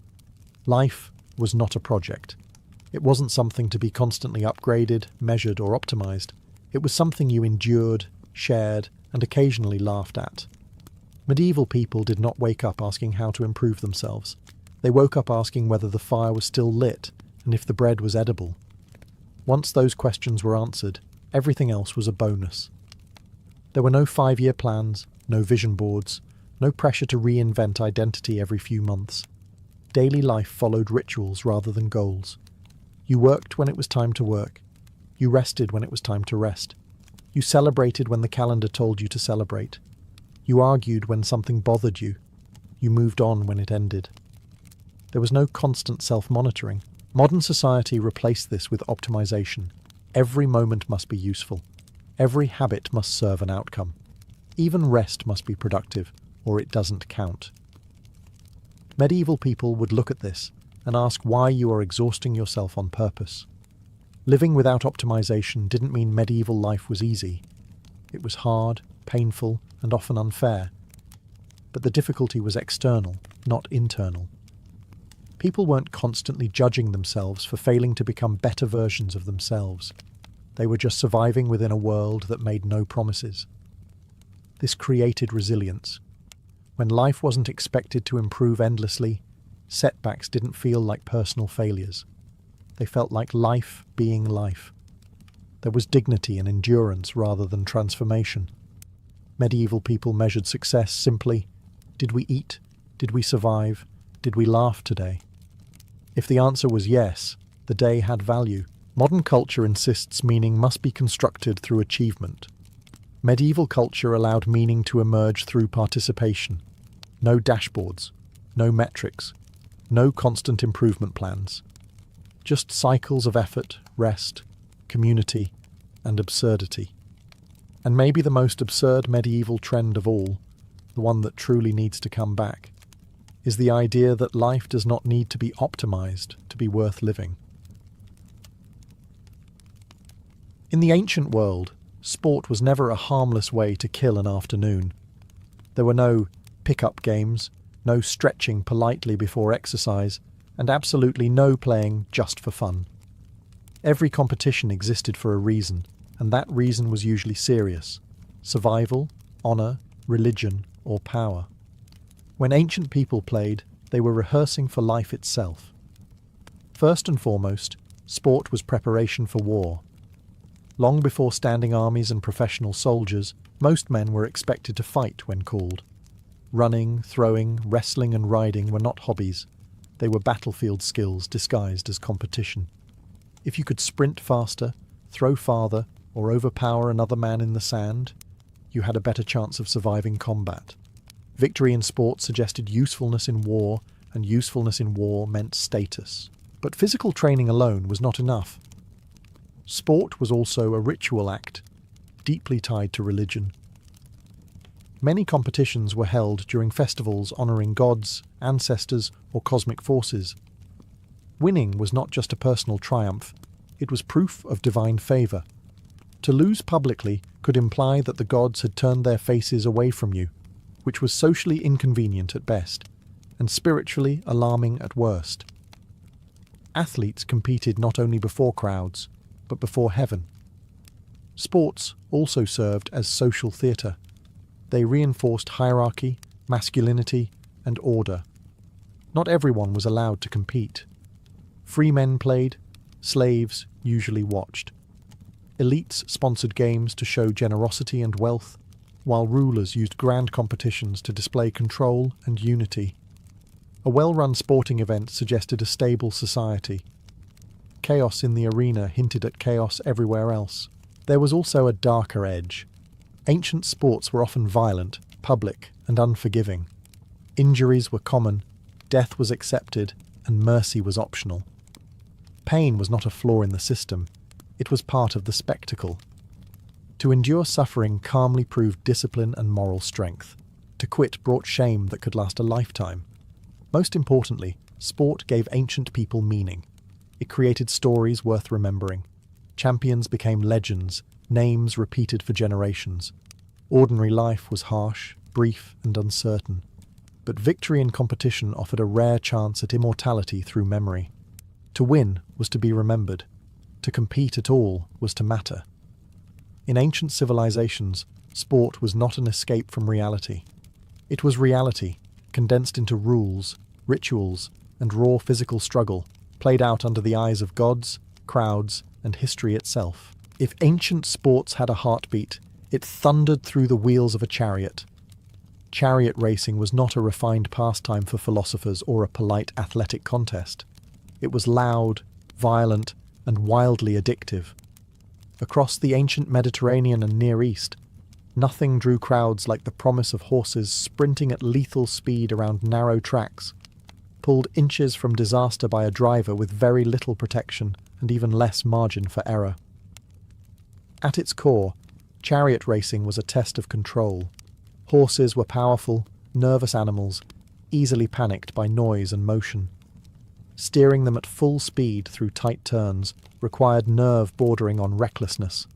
Life was not a project. It wasn't something to be constantly upgraded, measured, or optimized. It was something you endured, shared, and occasionally laughed at. Medieval people did not wake up asking how to improve themselves. They woke up asking whether the fire was still lit and if the bread was edible. Once those questions were answered, everything else was a bonus. There were no 5-year plans, no vision boards, no pressure to reinvent identity every few months. Daily life followed rituals rather than goals. You worked when it was time to work. You rested when it was time to rest. You celebrated when the calendar told you to celebrate. You argued when something bothered you. You moved on when it ended. There was no constant self-monitoring. Modern society replaced this with optimization. Every moment must be useful. Every habit must serve an outcome. Even rest must be productive, or it doesn't count. Medieval people would look at this and ask why you are exhausting yourself on purpose. Living without optimization didn't mean medieval life was easy. It was hard, painful, and often unfair. But the difficulty was external, not internal. People weren't constantly judging themselves for failing to become better versions of themselves. They were just surviving within a world that made no promises. This created resilience. When life wasn't expected to improve endlessly, setbacks didn't feel like personal failures. They felt like life being life. There was dignity and endurance rather than transformation. Medieval people measured success simply: did we eat? Did we survive? Did we laugh today? If the answer was yes, the day had value. Modern culture insists meaning must be constructed through achievement. Medieval culture allowed meaning to emerge through participation. No dashboards, no metrics, no constant improvement plans. Just cycles of effort, rest, community, and absurdity. And maybe the most absurd medieval trend of all, the one that truly needs to come back, is the idea that life does not need to be optimized to be worth living. In the ancient world, sport was never a harmless way to kill an afternoon. There were no pick-up games, no stretching politely before exercise, and absolutely no playing just for fun. Every competition existed for a reason, and that reason was usually serious: survival, honor, religion, or power. When ancient people played, they were rehearsing for life itself. First and foremost, sport was preparation for war. Long before standing armies and professional soldiers, most men were expected to fight when called. Running, throwing, wrestling, and riding were not hobbies. They were battlefield skills disguised as competition. If you could sprint faster, throw farther, or overpower another man in the sand, you had a better chance of surviving combat. Victory in sport suggested usefulness in war, and usefulness in war meant status. But physical training alone was not enough. Sport was also a ritual act, deeply tied to religion. Many competitions were held during festivals honoring gods, ancestors, or cosmic forces. Winning was not just a personal triumph, it was proof of divine favor. To lose publicly could imply that the gods had turned their faces away from you, which was socially inconvenient at best, and spiritually alarming at worst. Athletes competed not only before crowds, but before heaven. Sports also served as social theatre. They reinforced hierarchy, masculinity, and order. Not everyone was allowed to compete. Free men played, slaves usually watched. Elites sponsored games to show generosity and wealth, while rulers used grand competitions to display control and unity. A well-run sporting event suggested a stable society. Chaos in the arena hinted at chaos everywhere else. There was also a darker edge. Ancient sports were often violent, public, and unforgiving. Injuries were common, death was accepted, and mercy was optional. Pain was not a flaw in the system, it was part of the spectacle. To endure suffering calmly proved discipline and moral strength. To quit brought shame that could last a lifetime. Most importantly, sport gave ancient people meaning. It created stories worth remembering. Champions became legends, names repeated for generations. Ordinary life was harsh, brief, and uncertain. But victory in competition offered a rare chance at immortality through memory. To win was to be remembered. To compete at all was to matter. In ancient civilizations, sport was not an escape from reality. It was reality, condensed into rules, rituals, and raw physical struggle, played out under the eyes of gods, crowds, and history itself. If ancient sports had a heartbeat, it thundered through the wheels of a chariot. Chariot racing was not a refined pastime for philosophers or a polite athletic contest. It was loud, violent, and wildly addictive. Across the ancient Mediterranean and Near East, nothing drew crowds like the promise of horses sprinting at lethal speed around narrow tracks, pulled inches from disaster by a driver with very little protection and even less margin for error. At its core, chariot racing was a test of control. Horses were powerful, nervous animals, easily panicked by noise and motion. Steering them at full speed through tight turns required nerve bordering on recklessness.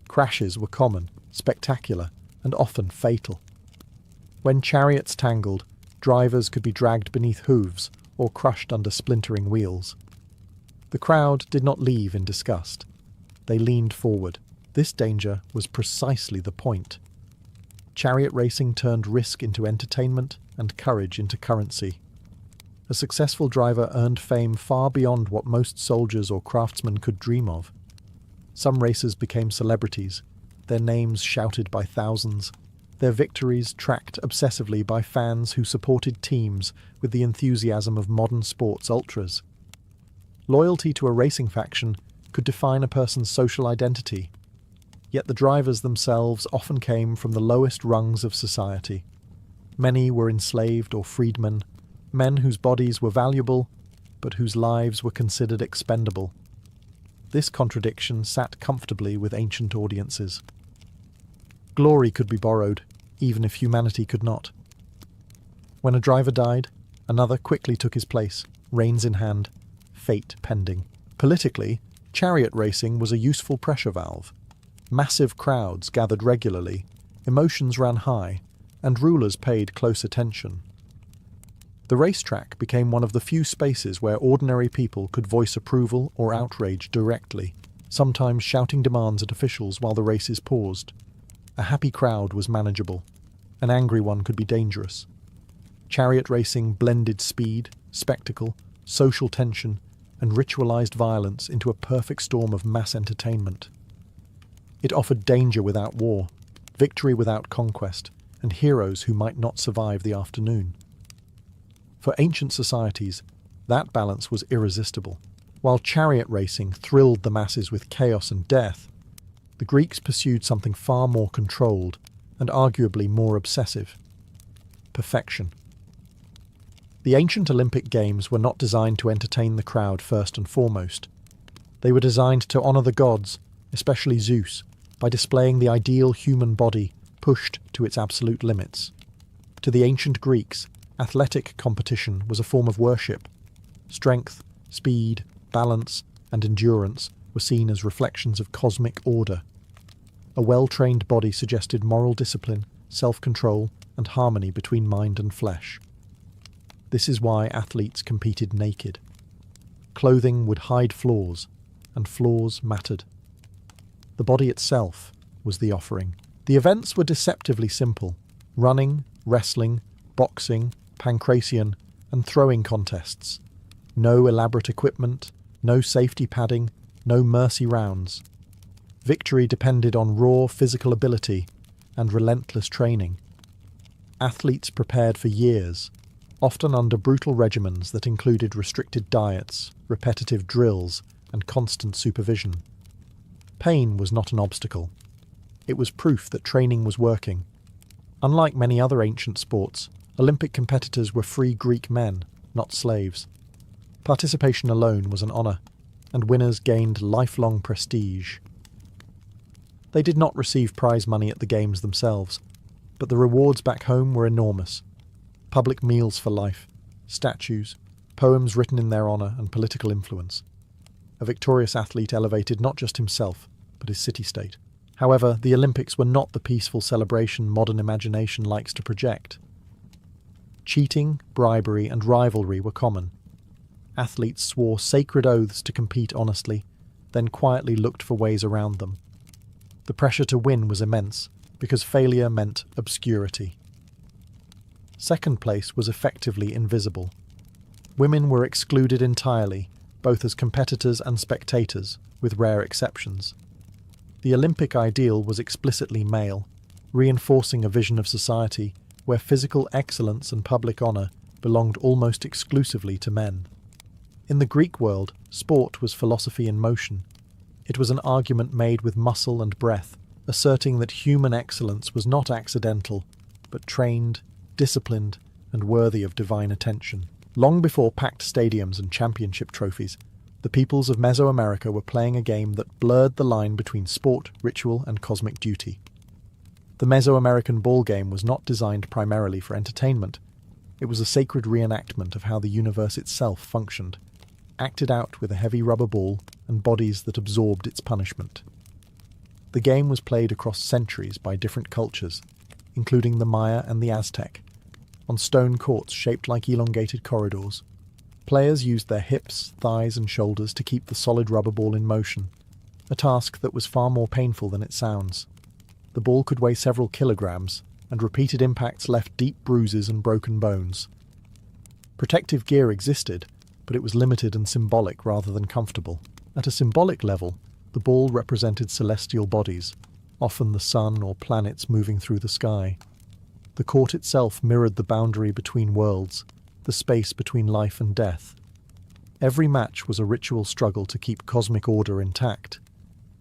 Crashes were common, spectacular, and often fatal. When chariots tangled, drivers could be dragged beneath hooves or crushed under splintering wheels. The crowd did not leave in disgust. They leaned forward. This danger was precisely the point. Chariot racing turned risk into entertainment and courage into currency. A successful driver earned fame far beyond what most soldiers or craftsmen could dream of. Some racers became celebrities, their names shouted by thousands, their victories tracked obsessively by fans who supported teams with the enthusiasm of modern sports ultras. Loyalty to a racing faction could define a person's social identity, yet the drivers themselves often came from the lowest rungs of society. Many were enslaved or freedmen, men whose bodies were valuable, but whose lives were considered expendable. This contradiction sat comfortably with ancient audiences. Glory could be borrowed, even if humanity could not. When a driver died, another quickly took his place, reins in hand, fate pending. Politically, chariot racing was a useful pressure valve. Massive crowds gathered regularly, emotions ran high, and rulers paid close attention. The racetrack became one of the few spaces where ordinary people could voice approval or outrage directly, sometimes shouting demands at officials while the races paused. A happy crowd was manageable. An angry one could be dangerous. Chariot racing blended speed, spectacle, social tension, and ritualized violence into a perfect storm of mass entertainment. It offered danger without war, victory without conquest, and heroes who might not survive the afternoon. For ancient societies, that balance was irresistible. While chariot racing thrilled the masses with chaos and death, the Greeks pursued something far more controlled and arguably more obsessive: perfection. The ancient Olympic Games were not designed to entertain the crowd first and foremost. They were designed to honor the gods, especially Zeus, by displaying the ideal human body pushed to its absolute limits. To the ancient Greeks, athletic competition was a form of worship. Strength, speed, balance, and endurance were seen as reflections of cosmic order. A well-trained body suggested moral discipline, self-control, and harmony between mind and flesh. This is why athletes competed naked. Clothing would hide flaws, and flaws mattered. The body itself was the offering. The events were deceptively simple: running, wrestling, boxing, pancration, and throwing contests. No elaborate equipment, no safety padding, no mercy rounds. Victory depended on raw physical ability and relentless training. Athletes prepared for years, often under brutal regimens that included restricted diets, repetitive drills, and constant supervision. Pain was not an obstacle. It was proof that training was working. Unlike many other ancient sports, Olympic competitors were free Greek men, not slaves. Participation alone was an honour, and winners gained lifelong prestige. They did not receive prize money at the games themselves, but the rewards back home were enormous. Public meals for life, statues, poems written in their honour, and political influence. A victorious athlete elevated not just himself, but his city-state. However, the Olympics were not the peaceful celebration modern imagination likes to project. Cheating, bribery, and rivalry were common. Athletes swore sacred oaths to compete honestly, then quietly looked for ways around them. The pressure to win was immense, because failure meant obscurity. Second place was effectively invisible. Women were excluded entirely, both as competitors and spectators, with rare exceptions. The Olympic ideal was explicitly male, reinforcing a vision of society where physical excellence and public honour belonged almost exclusively to men. In the Greek world, sport was philosophy in motion. It was an argument made with muscle and breath, asserting that human excellence was not accidental, but trained, disciplined, and worthy of divine attention. Long before packed stadiums and championship trophies, the peoples of Mesoamerica were playing a game that blurred the line between sport, ritual, and cosmic duty. The Mesoamerican ball game was not designed primarily for entertainment. It was a sacred reenactment of how the universe itself functioned, acted out with a heavy rubber ball and bodies that absorbed its punishment. The game was played across centuries by different cultures, including the Maya and the Aztec, on stone courts shaped like elongated corridors. Players used their hips, thighs, and shoulders to keep the solid rubber ball in motion, a task that was far more painful than it sounds. The ball could weigh several kilograms, and repeated impacts left deep bruises and broken bones. Protective gear existed, but it was limited and symbolic rather than comfortable. At a symbolic level, the ball represented celestial bodies, often the sun or planets moving through the sky. The court itself mirrored the boundary between worlds, the space between life and death. Every match was a ritual struggle to keep cosmic order intact.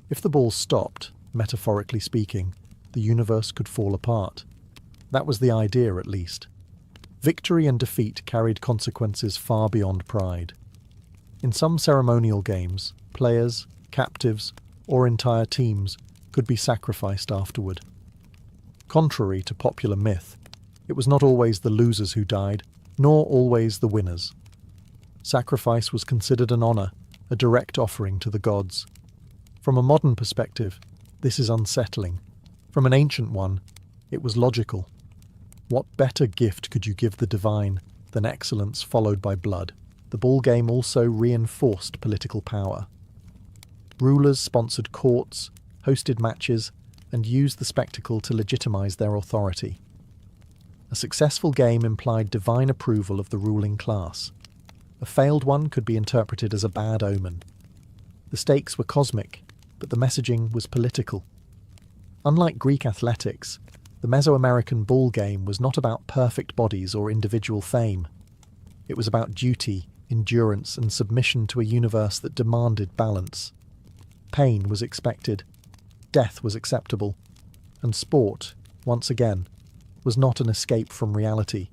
If the ball stopped, metaphorically speaking, the universe could fall apart. That was the idea, at least. Victory and defeat carried consequences far beyond pride. In some ceremonial games, players, captives, or entire teams could be sacrificed afterward. Contrary to popular myth, it was not always the losers who died, nor always the winners. Sacrifice was considered an honour, a direct offering to the gods. From a modern perspective, this is unsettling. From an ancient one, it was logical. What better gift could you give the divine than excellence followed by blood? The ball game also reinforced political power. Rulers sponsored courts, hosted matches, and used the spectacle to legitimize their authority. A successful game implied divine approval of the ruling class. A failed one could be interpreted as a bad omen. The stakes were cosmic, but the messaging was political. Unlike Greek athletics, the Mesoamerican ball game was not about perfect bodies or individual fame. It was about duty, endurance, and submission to a universe that demanded balance. Pain was expected, death was acceptable, and sport, once again, was not an escape from reality,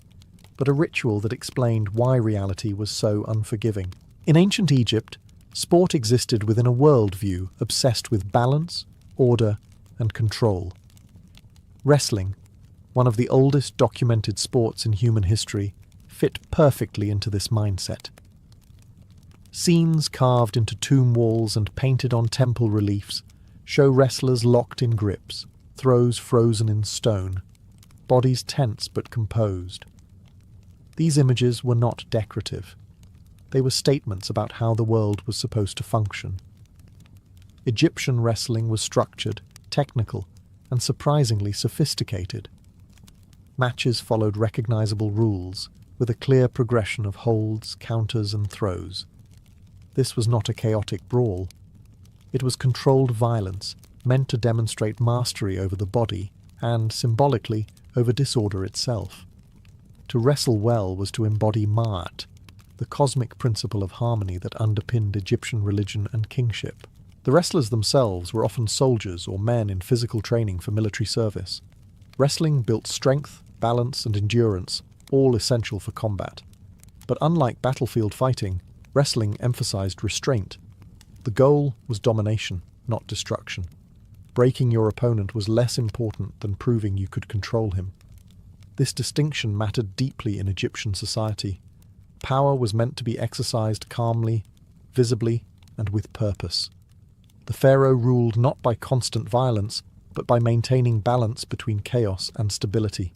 but a ritual that explained why reality was so unforgiving. In ancient Egypt, sport existed within a worldview obsessed with balance, order, and control. Wrestling, one of the oldest documented sports in human history, fit perfectly into this mindset. Scenes carved into tomb walls and painted on temple reliefs show wrestlers locked in grips, throws frozen in stone, bodies tense but composed. These images were not decorative. They were statements about how the world was supposed to function. Egyptian wrestling was structured, technical, and surprisingly sophisticated. Matches followed recognizable rules, with a clear progression of holds, counters, and throws. This was not a chaotic brawl. It was controlled violence, meant to demonstrate mastery over the body and, symbolically, over disorder itself. To wrestle well was to embody Ma'at, the cosmic principle of harmony that underpinned Egyptian religion and kingship. The wrestlers themselves were often soldiers or men in physical training for military service. Wrestling built strength, balance, and endurance, all essential for combat. But unlike battlefield fighting, wrestling emphasized restraint. The goal was domination, not destruction. Breaking your opponent was less important than proving you could control him. This distinction mattered deeply in Egyptian society. Power was meant to be exercised calmly, visibly, and with purpose. The pharaoh ruled not by constant violence, but by maintaining balance between chaos and stability.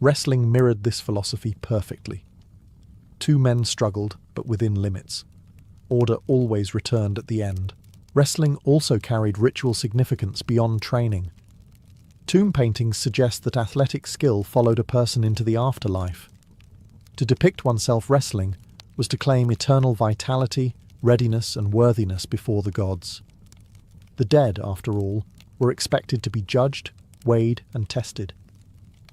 Wrestling mirrored this philosophy perfectly. Two men struggled, but within limits. Order always returned at the end. Wrestling also carried ritual significance beyond training. Tomb paintings suggest that athletic skill followed a person into the afterlife. To depict oneself wrestling was to claim eternal vitality, readiness, and worthiness before the gods. The dead, after all, were expected to be judged, weighed, and tested.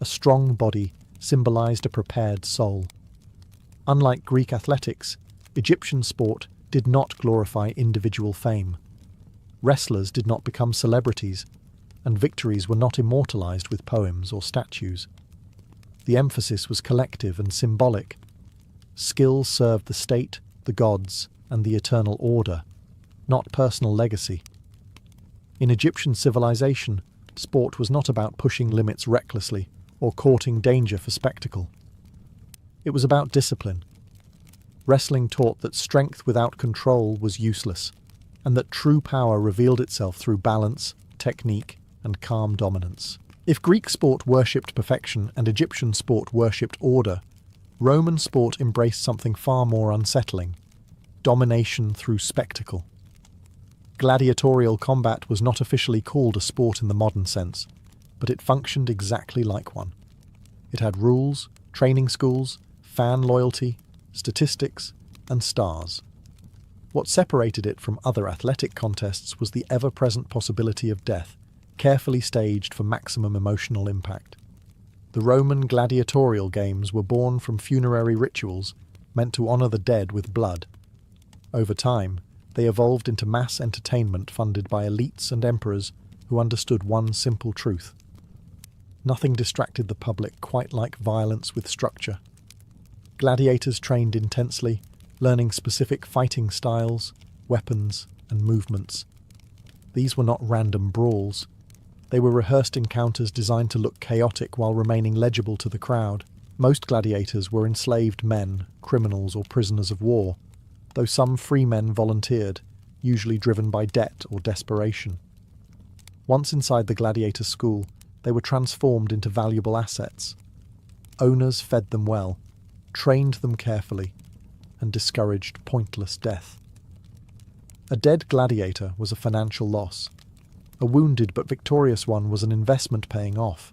A strong body symbolized a prepared soul. Unlike Greek athletics, Egyptian sport did not glorify individual fame. Wrestlers did not become celebrities, and victories were not immortalized with poems or statues. The emphasis was collective and symbolic. Skill served the state, the gods, and the eternal order, not personal legacy. In Egyptian civilization, sport was not about pushing limits recklessly or courting danger for spectacle. It was about discipline. Wrestling taught that strength without control was useless, and that true power revealed itself through balance, technique, and calm dominance. If Greek sport worshipped perfection and Egyptian sport worshipped order, Roman sport embraced something far more unsettling: domination through spectacle. Gladiatorial combat was not officially called a sport in the modern sense, but it functioned exactly like one. It had rules, training schools, fan loyalty, statistics, and stars. What separated it from other athletic contests was the ever-present possibility of death, carefully staged for maximum emotional impact. The Roman gladiatorial games were born from funerary rituals meant to honor the dead with blood. Over time, they evolved into mass entertainment funded by elites and emperors who understood one simple truth: nothing distracted the public quite like violence with structure. Gladiators trained intensely, learning specific fighting styles, weapons, and movements. These were not random brawls. They were rehearsed encounters designed to look chaotic while remaining legible to the crowd. Most gladiators were enslaved men, criminals, or prisoners of war, though some free men volunteered, usually driven by debt or desperation. Once inside the gladiator school, they were transformed into valuable assets. Owners fed them well, trained them carefully, and discouraged pointless death. A dead gladiator was a financial loss. A wounded but victorious one was an investment paying off.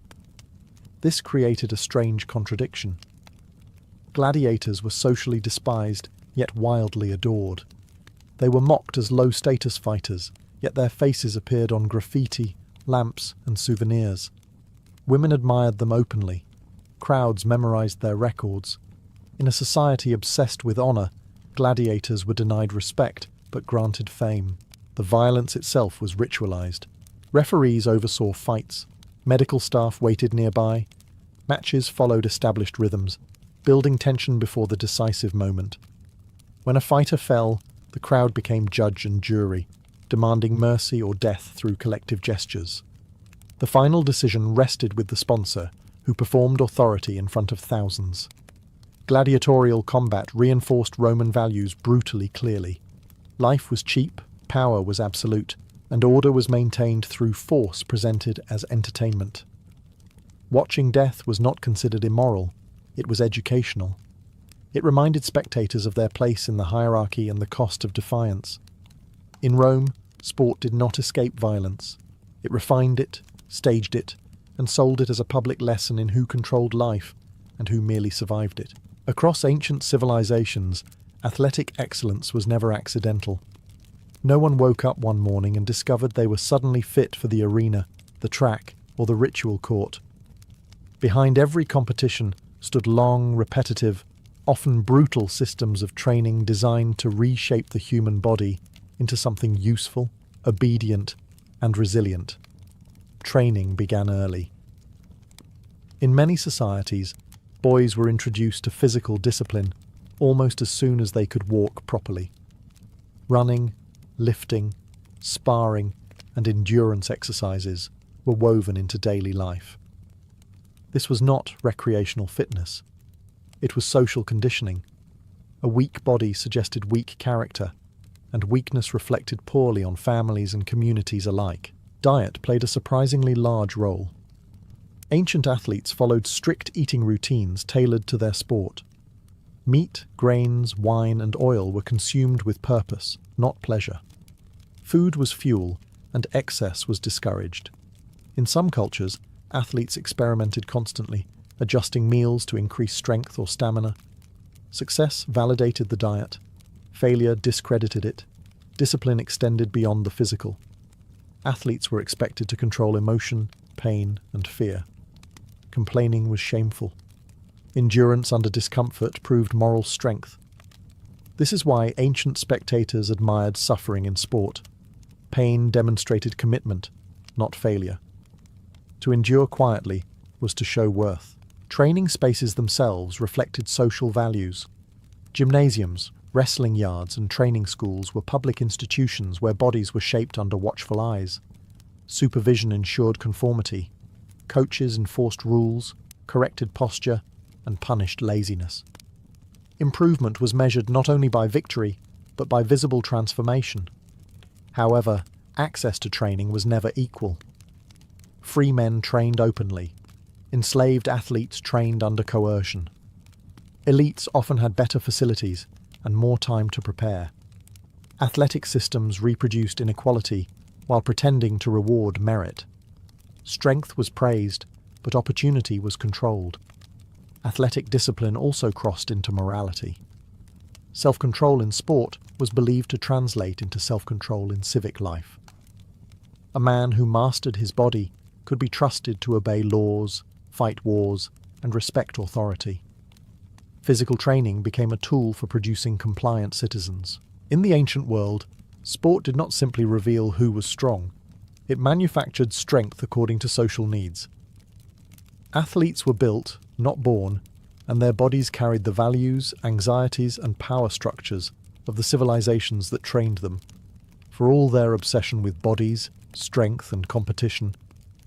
This created a strange contradiction. Gladiators were socially despised, yet wildly adored. They were mocked as low-status fighters, yet their faces appeared on graffiti, lamps, and souvenirs. Women admired them openly. Crowds memorized their records. In a society obsessed with honor, gladiators were denied respect, but granted fame. The violence itself was ritualized. Referees oversaw fights. Medical staff waited nearby. Matches followed established rhythms, building tension before the decisive moment. When a fighter fell, the crowd became judge and jury, demanding mercy or death through collective gestures. The final decision rested with the sponsor, who performed authority in front of thousands. Gladiatorial combat reinforced Roman values brutally clearly. Life was cheap, power was absolute, and order was maintained through force presented as entertainment. Watching death was not considered immoral, it was educational. It reminded spectators of their place in the hierarchy and the cost of defiance. In Rome, sport did not escape violence. It refined it, staged it, and sold it as a public lesson in who controlled life and who merely survived it. Across ancient civilizations, athletic excellence was never accidental. No one woke up one morning and discovered they were suddenly fit for the arena, the track, or the ritual court. Behind every competition stood long, repetitive, often brutal systems of training designed to reshape the human body into something useful, obedient, and resilient. Training began early. In many societies, boys were introduced to physical discipline almost as soon as they could walk properly. Running, lifting, sparring, and endurance exercises were woven into daily life. This was not recreational fitness. It was social conditioning. A weak body suggested weak character, and weakness reflected poorly on families and communities alike. Diet played a surprisingly large role. Ancient athletes followed strict eating routines tailored to their sport. Meat, grains, wine, and oil were consumed with purpose, not pleasure. Food was fuel, and excess was discouraged. In some cultures, athletes experimented constantly, adjusting meals to increase strength or stamina. Success validated the diet. Failure discredited it. Discipline extended beyond the physical. Athletes were expected to control emotion, pain, and fear. Complaining was shameful. Endurance under discomfort proved moral strength. This is why ancient spectators admired suffering in sport. Pain demonstrated commitment, not failure. To endure quietly was to show worth. Training spaces themselves reflected social values. Gymnasiums, wrestling yards, and training schools were public institutions where bodies were shaped under watchful eyes. Supervision ensured conformity. Coaches enforced rules, corrected posture, and punished laziness. Improvement was measured not only by victory, but by visible transformation. However, access to training was never equal. Free men trained openly. Enslaved athletes trained under coercion. Elites often had better facilities and more time to prepare. Athletic systems reproduced inequality while pretending to reward merit. Strength was praised, but opportunity was controlled. Athletic discipline also crossed into morality. Self-control in sport was believed to translate into self-control in civic life. A man who mastered his body could be trusted to obey laws, fight wars, and respect authority. Physical training became a tool for producing compliant citizens. In the ancient world, sport did not simply reveal who was strong. It manufactured strength according to social needs. Athletes were built, not born, and their bodies carried the values, anxieties, and power structures of the civilizations that trained them. For all their obsession with bodies, strength, and competition,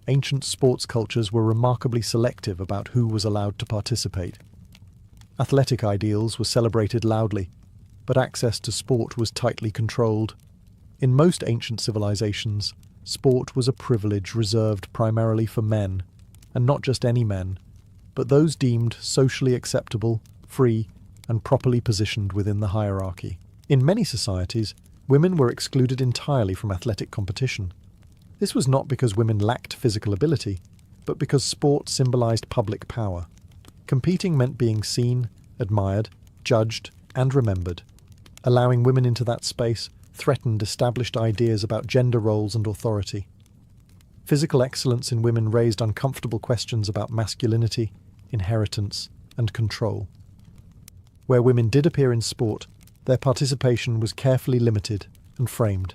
ancient sports cultures were remarkably selective about who was allowed to participate. Athletic ideals were celebrated loudly, but access to sport was tightly controlled. In most ancient civilizations, sport was a privilege reserved primarily for men, and not just any men, but those deemed socially acceptable, free, and properly positioned within the hierarchy. In many societies, women were excluded entirely from athletic competition. This was not because women lacked physical ability, but because sport symbolized public power. Competing meant being seen, admired, judged, and remembered. Allowing women into that space threatened established ideas about gender roles and authority. Physical excellence in women raised uncomfortable questions about masculinity, inheritance, and control. Where women did appear in sport, their participation was carefully limited and framed.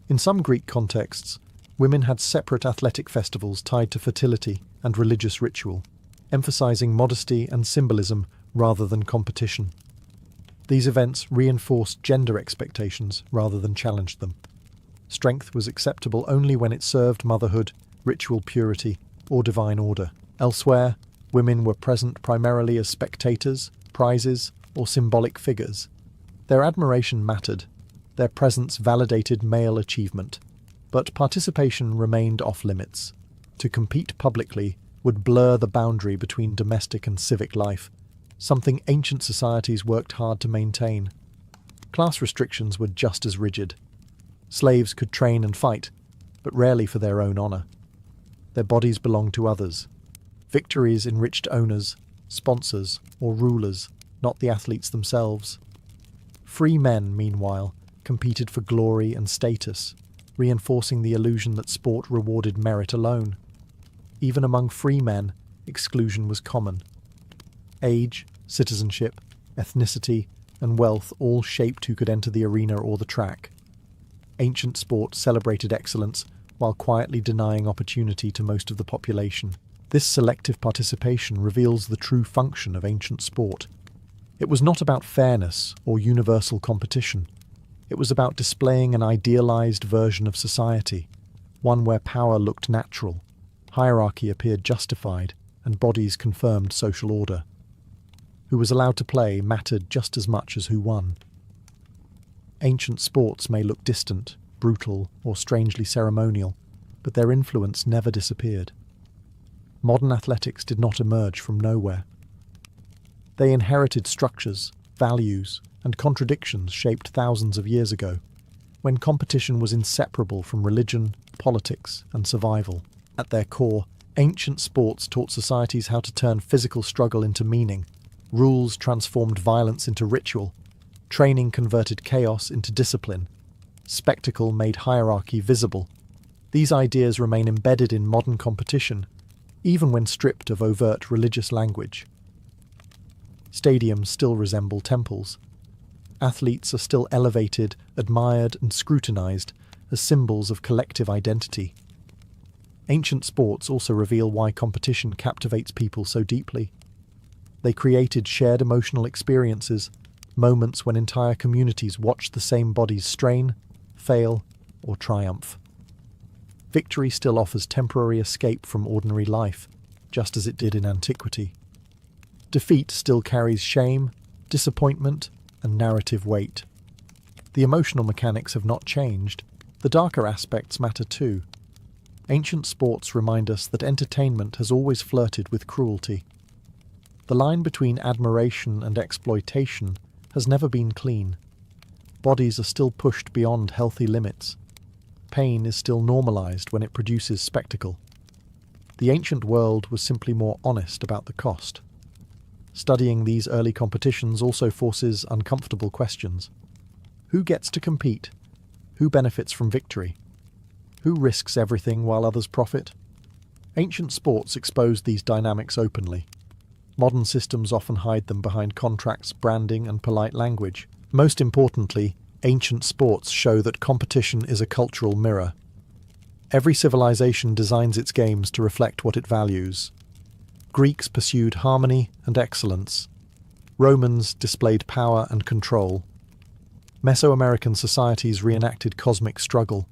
In some Greek contexts, women had separate athletic festivals tied to fertility and religious ritual, emphasizing modesty and symbolism rather than competition. These events reinforced gender expectations rather than challenged them. Strength was acceptable only when it served motherhood, ritual purity, or divine order. Elsewhere, women were present primarily as spectators, prizes, or symbolic figures. Their admiration mattered. Their presence validated male achievement. But participation remained off-limits. To compete publicly would blur the boundary between domestic and civic life, something ancient societies worked hard to maintain. Class restrictions were just as rigid. Slaves could train and fight, but rarely for their own honor. Their bodies belonged to others. Victories enriched owners, sponsors, or rulers, not the athletes themselves. Free men, meanwhile, competed for glory and status, reinforcing the illusion that sport rewarded merit alone. Even among free men, exclusion was common. Age, citizenship, ethnicity, and wealth all shaped who could enter the arena or the track. Ancient sport celebrated excellence while quietly denying opportunity to most of the population. This selective participation reveals the true function of ancient sport. It was not about fairness or universal competition. It was about displaying an idealized version of society, one where power looked natural, hierarchy appeared justified, and bodies confirmed social order. Who was allowed to play mattered just as much as who won. Ancient sports may look distant, brutal, or strangely ceremonial, but their influence never disappeared. Modern athletics did not emerge from nowhere. They inherited structures, values, and contradictions shaped thousands of years ago, when competition was inseparable from religion, politics, and survival. At their core, ancient sports taught societies how to turn physical struggle into meaning. Rules transformed violence into ritual. Training converted chaos into discipline. Spectacle made hierarchy visible. These ideas remain embedded in modern competition, even when stripped of overt religious language. Stadiums still resemble temples. Athletes are still elevated, admired, and scrutinized as symbols of collective identity. Ancient sports also reveal why competition captivates people so deeply. They created shared emotional experiences, moments when entire communities watched the same bodies strain, fail, or triumph. Victory still offers temporary escape from ordinary life, just as it did in antiquity. Defeat still carries shame, disappointment, and narrative weight. The emotional mechanics have not changed. The darker aspects matter too. Ancient sports remind us that entertainment has always flirted with cruelty. The line between admiration and exploitation has never been clean. Bodies are still pushed beyond healthy limits. Pain is still normalized when it produces spectacle. The ancient world was simply more honest about the cost. Studying these early competitions also forces uncomfortable questions. Who gets to compete? Who benefits from victory? Who risks everything while others profit? Ancient sports exposed these dynamics openly. Modern systems often hide them behind contracts, branding, and polite language. Most importantly, ancient sports show that competition is a cultural mirror. Every civilization designs its games to reflect what it values. Greeks pursued harmony and excellence. Romans displayed power and control. Mesoamerican societies reenacted cosmic struggle.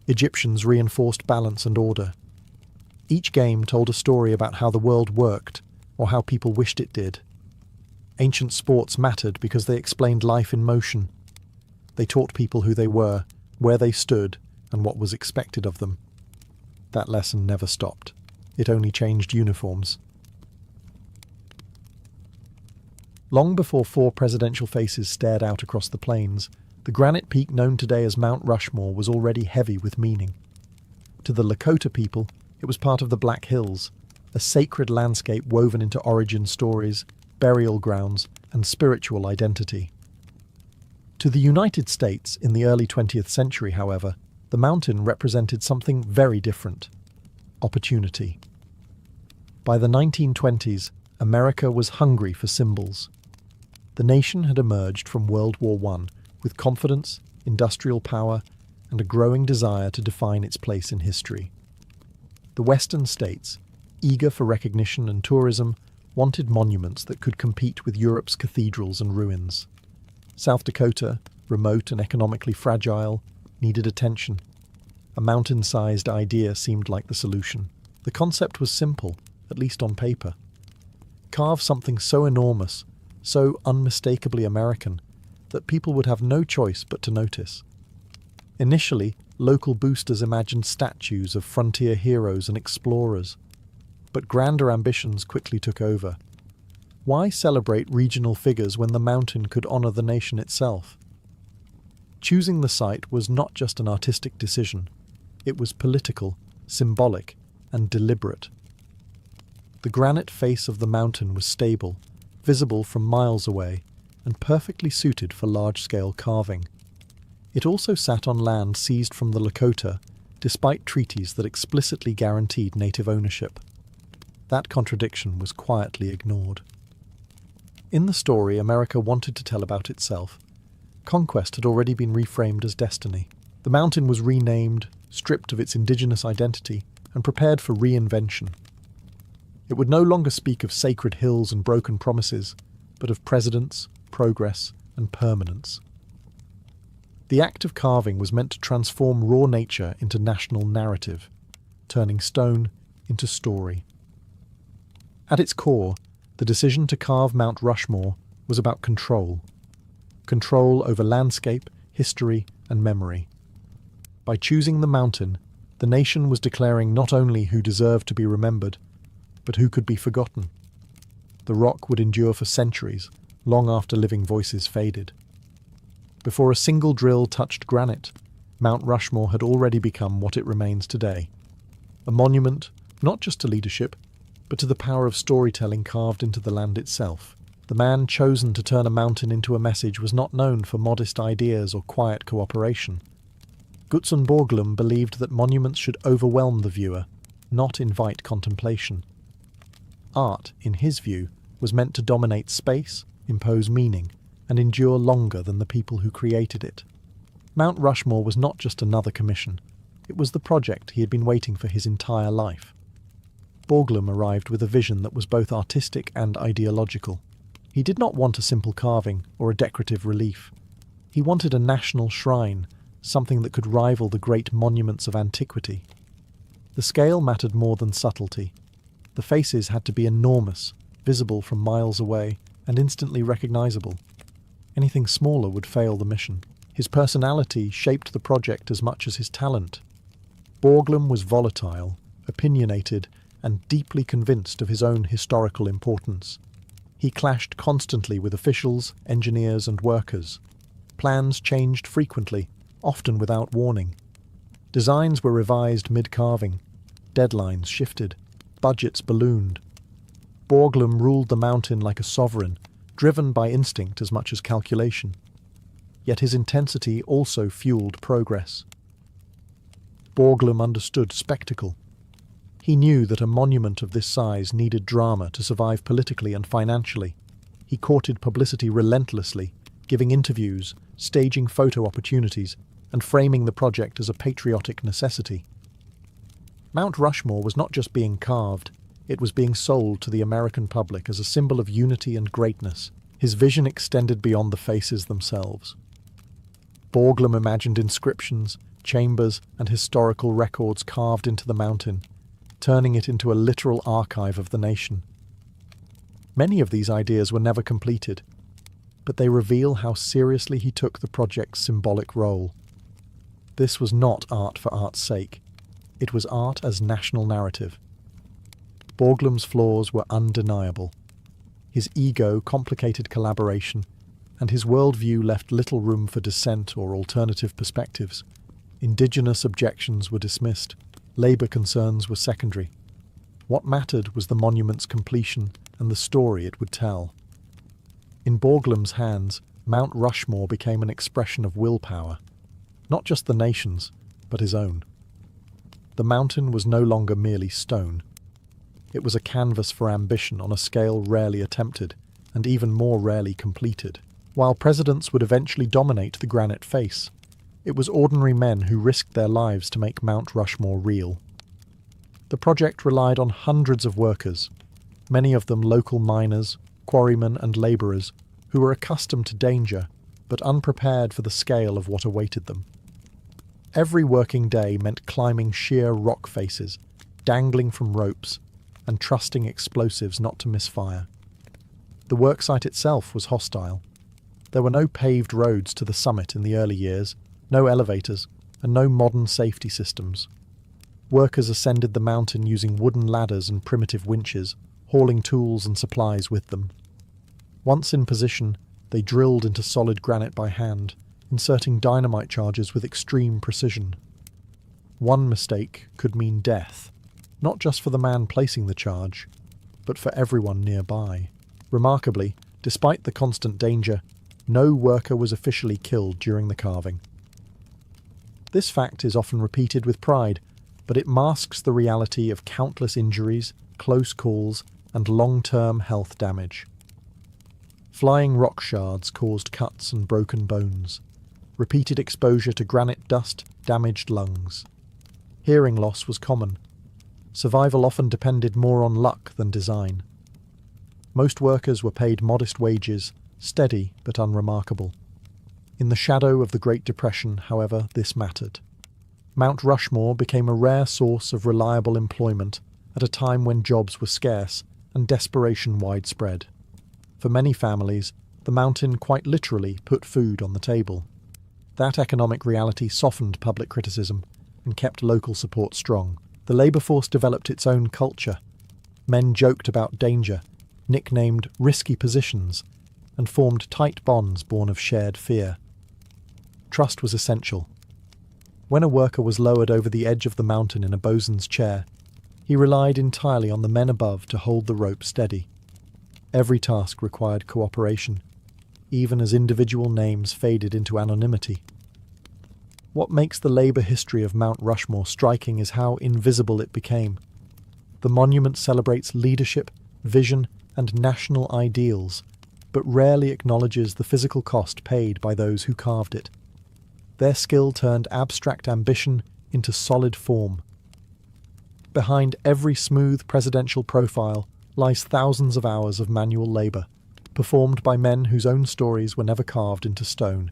Egyptians reinforced balance and order. Each game told a story about how the world worked, or how people wished it did. Ancient sports mattered because they explained life in motion. They taught people who they were, where they stood, and what was expected of them. That lesson never stopped. It only changed uniforms. Long before four presidential faces stared out across the plains, the granite peak known today as Mount Rushmore was already heavy with meaning. To the Lakota people, it was part of the Black Hills, a sacred landscape woven into origin stories, burial grounds, and spiritual identity. To the United States in the early 20th century, however, the mountain represented something very different: opportunity. By the 1920s, America was hungry for symbols. The nation had emerged from World War I with confidence, industrial power, and a growing desire to define its place in history. The Western states, eager for recognition and tourism, wanted monuments that could compete with Europe's cathedrals and ruins. South Dakota, remote and economically fragile, needed attention. A mountain-sized idea seemed like the solution. The concept was simple, at least on paper. Carve something so enormous, so unmistakably American, that people would have no choice but to notice. Initially, local boosters imagined statues of frontier heroes and explorers, but grander ambitions quickly took over. Why celebrate regional figures when the mountain could honor the nation itself? Choosing the site was not just an artistic decision. It was political, symbolic, and deliberate. The granite face of the mountain was stable, visible from miles away, and perfectly suited for large-scale carving. It also sat on land seized from the Lakota, despite treaties that explicitly guaranteed native ownership. That contradiction was quietly ignored. In the story America wanted to tell about itself, conquest had already been reframed as destiny. The mountain was renamed, stripped of its indigenous identity, and prepared for reinvention. It would no longer speak of sacred hills and broken promises, but of precedence, progress, and permanence. The act of carving was meant to transform raw nature into national narrative, turning stone into story. At its core, the decision to carve Mount Rushmore was about control. Control over landscape, history, and memory. By choosing the mountain, the nation was declaring not only who deserved to be remembered, but who could be forgotten. The rock would endure for centuries, long after living voices faded. Before a single drill touched granite, Mount Rushmore had already become what it remains today. A monument, not just to leadership, but to the power of storytelling carved into the land itself. The man chosen to turn a mountain into a message was not known for modest ideas or quiet cooperation. Gutzon Borglum believed that monuments should overwhelm the viewer, not invite contemplation. Art, in his view, was meant to dominate space, impose meaning, and endure longer than the people who created it. Mount Rushmore was not just another commission. It was the project he had been waiting for his entire life. Borglum arrived with a vision that was both artistic and ideological. He did not want a simple carving or a decorative relief. He wanted a national shrine, something that could rival the great monuments of antiquity. The scale mattered more than subtlety. The faces had to be enormous, visible from miles away, and instantly recognizable. Anything smaller would fail the mission. His personality shaped the project as much as his talent. Borglum was volatile, opinionated, and deeply convinced of his own historical importance. He clashed constantly with officials, engineers, and workers. Plans changed frequently, often without warning. Designs were revised mid-carving. Deadlines shifted. Budgets ballooned. Borglum ruled the mountain like a sovereign, driven by instinct as much as calculation. Yet his intensity also fueled progress. Borglum understood spectacle. He knew that a monument of this size needed drama to survive politically and financially. He courted publicity relentlessly, giving interviews, staging photo opportunities, and framing the project as a patriotic necessity. Mount Rushmore was not just being carved, it was being sold to the American public as a symbol of unity and greatness. His vision extended beyond the faces themselves. Borglum imagined inscriptions, chambers, and historical records carved into the mountain, turning it into a literal archive of the nation. Many of these ideas were never completed, but they reveal how seriously he took the project's symbolic role. This was not art for art's sake. It was art as national narrative. Borglum's flaws were undeniable. His ego complicated collaboration, and his worldview left little room for dissent or alternative perspectives. Indigenous objections were dismissed. Labour concerns were secondary. What mattered was the monument's completion and the story it would tell. In Borglum's hands, Mount Rushmore became an expression of willpower, not just the nation's, but his own. The mountain was no longer merely stone. It was a canvas for ambition on a scale rarely attempted, and even more rarely completed. While presidents would eventually dominate the granite face, it was ordinary men who risked their lives to make Mount Rushmore real. The project relied on hundreds of workers, many of them local miners, quarrymen and labourers, who were accustomed to danger, but unprepared for the scale of what awaited them. Every working day meant climbing sheer rock faces, dangling from ropes, and trusting explosives not to misfire. The worksite itself was hostile. There were no paved roads to the summit in the early years, no elevators, and no modern safety systems. Workers ascended the mountain using wooden ladders and primitive winches, hauling tools and supplies with them. Once in position, they drilled into solid granite by hand, inserting dynamite charges with extreme precision. One mistake could mean death, not just for the man placing the charge, but for everyone nearby. Remarkably, despite the constant danger, no worker was officially killed during the carving. This fact is often repeated with pride, but it masks the reality of countless injuries, close calls, and long-term health damage. Flying rock shards caused cuts and broken bones. Repeated exposure to granite dust damaged lungs. Hearing loss was common. Survival often depended more on luck than design. Most workers were paid modest wages, steady but unremarkable. In the shadow of the Great Depression, however, this mattered. Mount Rushmore became a rare source of reliable employment at a time when jobs were scarce and desperation widespread. For many families, the mountain quite literally put food on the table. That economic reality softened public criticism and kept local support strong. The labour force developed its own culture. Men joked about danger, nicknamed risky positions, and formed tight bonds born of shared fear. Trust was essential. When a worker was lowered over the edge of the mountain in a bosun's chair, he relied entirely on the men above to hold the rope steady. Every task required cooperation, even as individual names faded into anonymity. What makes the labour history of Mount Rushmore striking is how invisible it became. The monument celebrates leadership, vision, and national ideals, but rarely acknowledges the physical cost paid by those who carved it. Their skill turned abstract ambition into solid form. Behind every smooth presidential profile lies thousands of hours of manual labour, performed by men whose own stories were never carved into stone,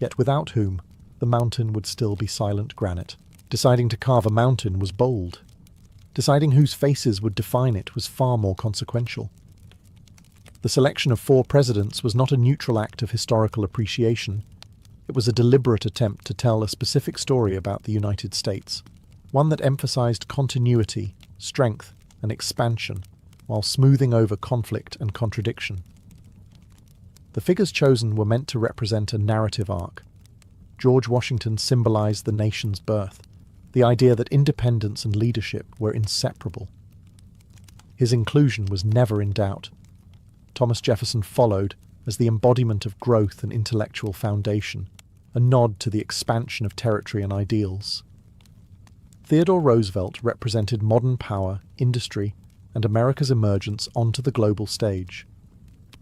yet without whom the mountain would still be silent granite. Deciding to carve a mountain was bold. Deciding whose faces would define it was far more consequential. The selection of 4 presidents was not a neutral act of historical appreciation. It was a deliberate attempt to tell a specific story about the United States, one that emphasized continuity, strength, and expansion, while smoothing over conflict and contradiction. The figures chosen were meant to represent a narrative arc. George Washington symbolized the nation's birth, the idea that independence and leadership were inseparable. His inclusion was never in doubt. Thomas Jefferson followed as the embodiment of growth and intellectual foundation, a nod to the expansion of territory and ideals. Theodore Roosevelt represented modern power, industry, and America's emergence onto the global stage.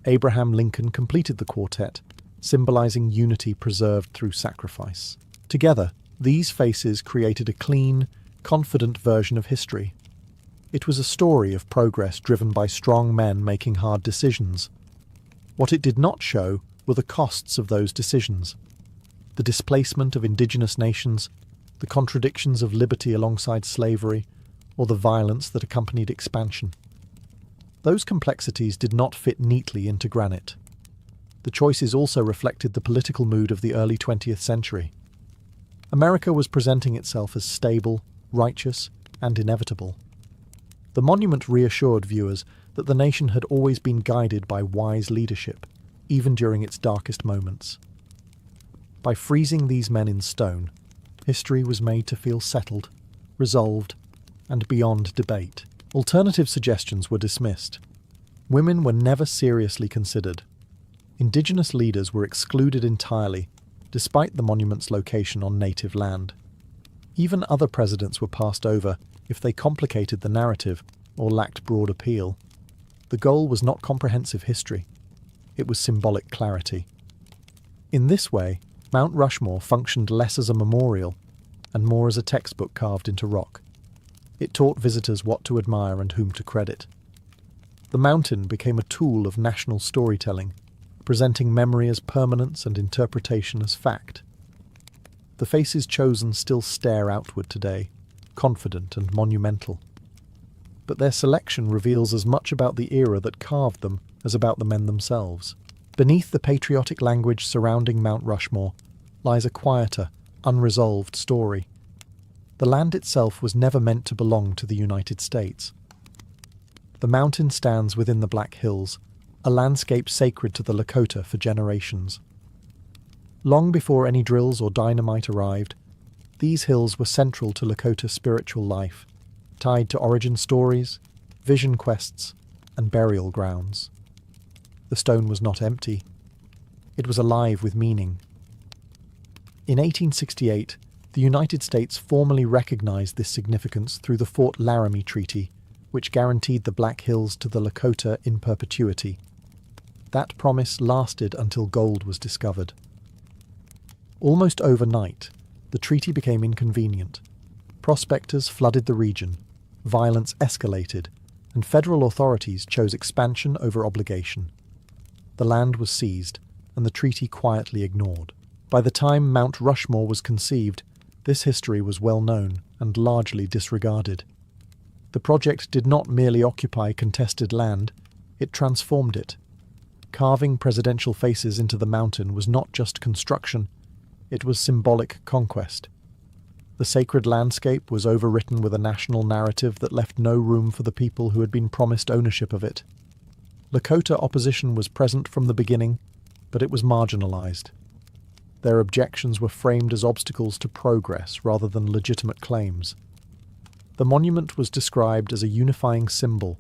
Abraham Lincoln completed the quartet, symbolizing unity preserved through sacrifice. Together, these faces created a clean, confident version of history. It was a story of progress driven by strong men making hard decisions. What it did not show were the costs of those decisions. The displacement of indigenous nations, the contradictions of liberty alongside slavery, or the violence that accompanied expansion. Those complexities did not fit neatly into granite. The choices also reflected the political mood of the early 20th century. America was presenting itself as stable, righteous, and inevitable. The monument reassured viewers that the nation had always been guided by wise leadership, even during its darkest moments. By freezing these men in stone, history was made to feel settled, resolved, and beyond debate. Alternative suggestions were dismissed. Women were never seriously considered. Indigenous leaders were excluded entirely, despite the monument's location on native land. Even other presidents were passed over if they complicated the narrative or lacked broad appeal. The goal was not comprehensive history. It was symbolic clarity. In this way, Mount Rushmore functioned less as a memorial and more as a textbook carved into rock. It taught visitors what to admire and whom to credit. The mountain became a tool of national storytelling, presenting memory as permanence and interpretation as fact. The faces chosen still stare outward today, confident and monumental. But their selection reveals as much about the era that carved them as about the men themselves. Beneath the patriotic language surrounding Mount Rushmore lies a quieter, unresolved story. The land itself was never meant to belong to the United States. The mountain stands within the Black Hills, a landscape sacred to the Lakota for generations. Long before any drills or dynamite arrived, these hills were central to Lakota spiritual life, tied to origin stories, vision quests, and burial grounds. The stone was not empty. It was alive with meaning. In 1868, the United States formally recognized this significance through the Fort Laramie Treaty, which guaranteed the Black Hills to the Lakota in perpetuity. That promise lasted until gold was discovered. Almost overnight, the treaty became inconvenient. Prospectors flooded the region, violence escalated, and federal authorities chose expansion over obligation. The land was seized, and the treaty quietly ignored. By the time Mount Rushmore was conceived, this history was well known and largely disregarded. The project did not merely occupy contested land, it transformed it. Carving presidential faces into the mountain was not just construction, it was symbolic conquest. The sacred landscape was overwritten with a national narrative that left no room for the people who had been promised ownership of it. Lakota opposition was present from the beginning, but it was marginalized. Their objections were framed as obstacles to progress rather than legitimate claims. The monument was described as a unifying symbol,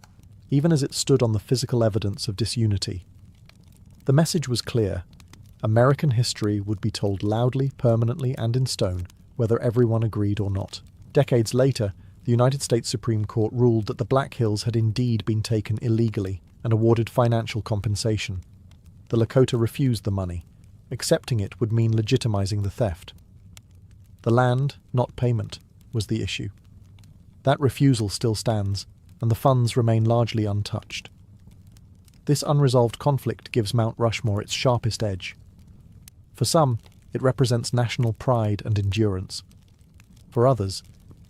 even as it stood on the physical evidence of disunity. The message was clear. American history would be told loudly, permanently, and in stone, whether everyone agreed or not. Decades later, the United States Supreme Court ruled that the Black Hills had indeed been taken illegally and awarded financial compensation. The Lakota refused the money. Accepting it would mean legitimizing the theft. The land, not payment, was the issue. That refusal still stands, and the funds remain largely untouched. This unresolved conflict gives Mount Rushmore its sharpest edge. For some, it represents national pride and endurance. For others,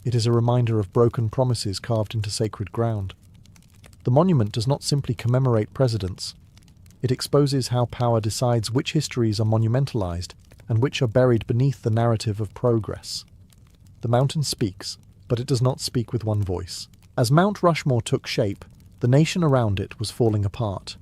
it is a reminder of broken promises carved into sacred ground. The monument does not simply commemorate presidents. It exposes how power decides which histories are monumentalized and which are buried beneath the narrative of progress. The mountain speaks, but it does not speak with one voice. As Mount Rushmore took shape, the nation around it was falling apart.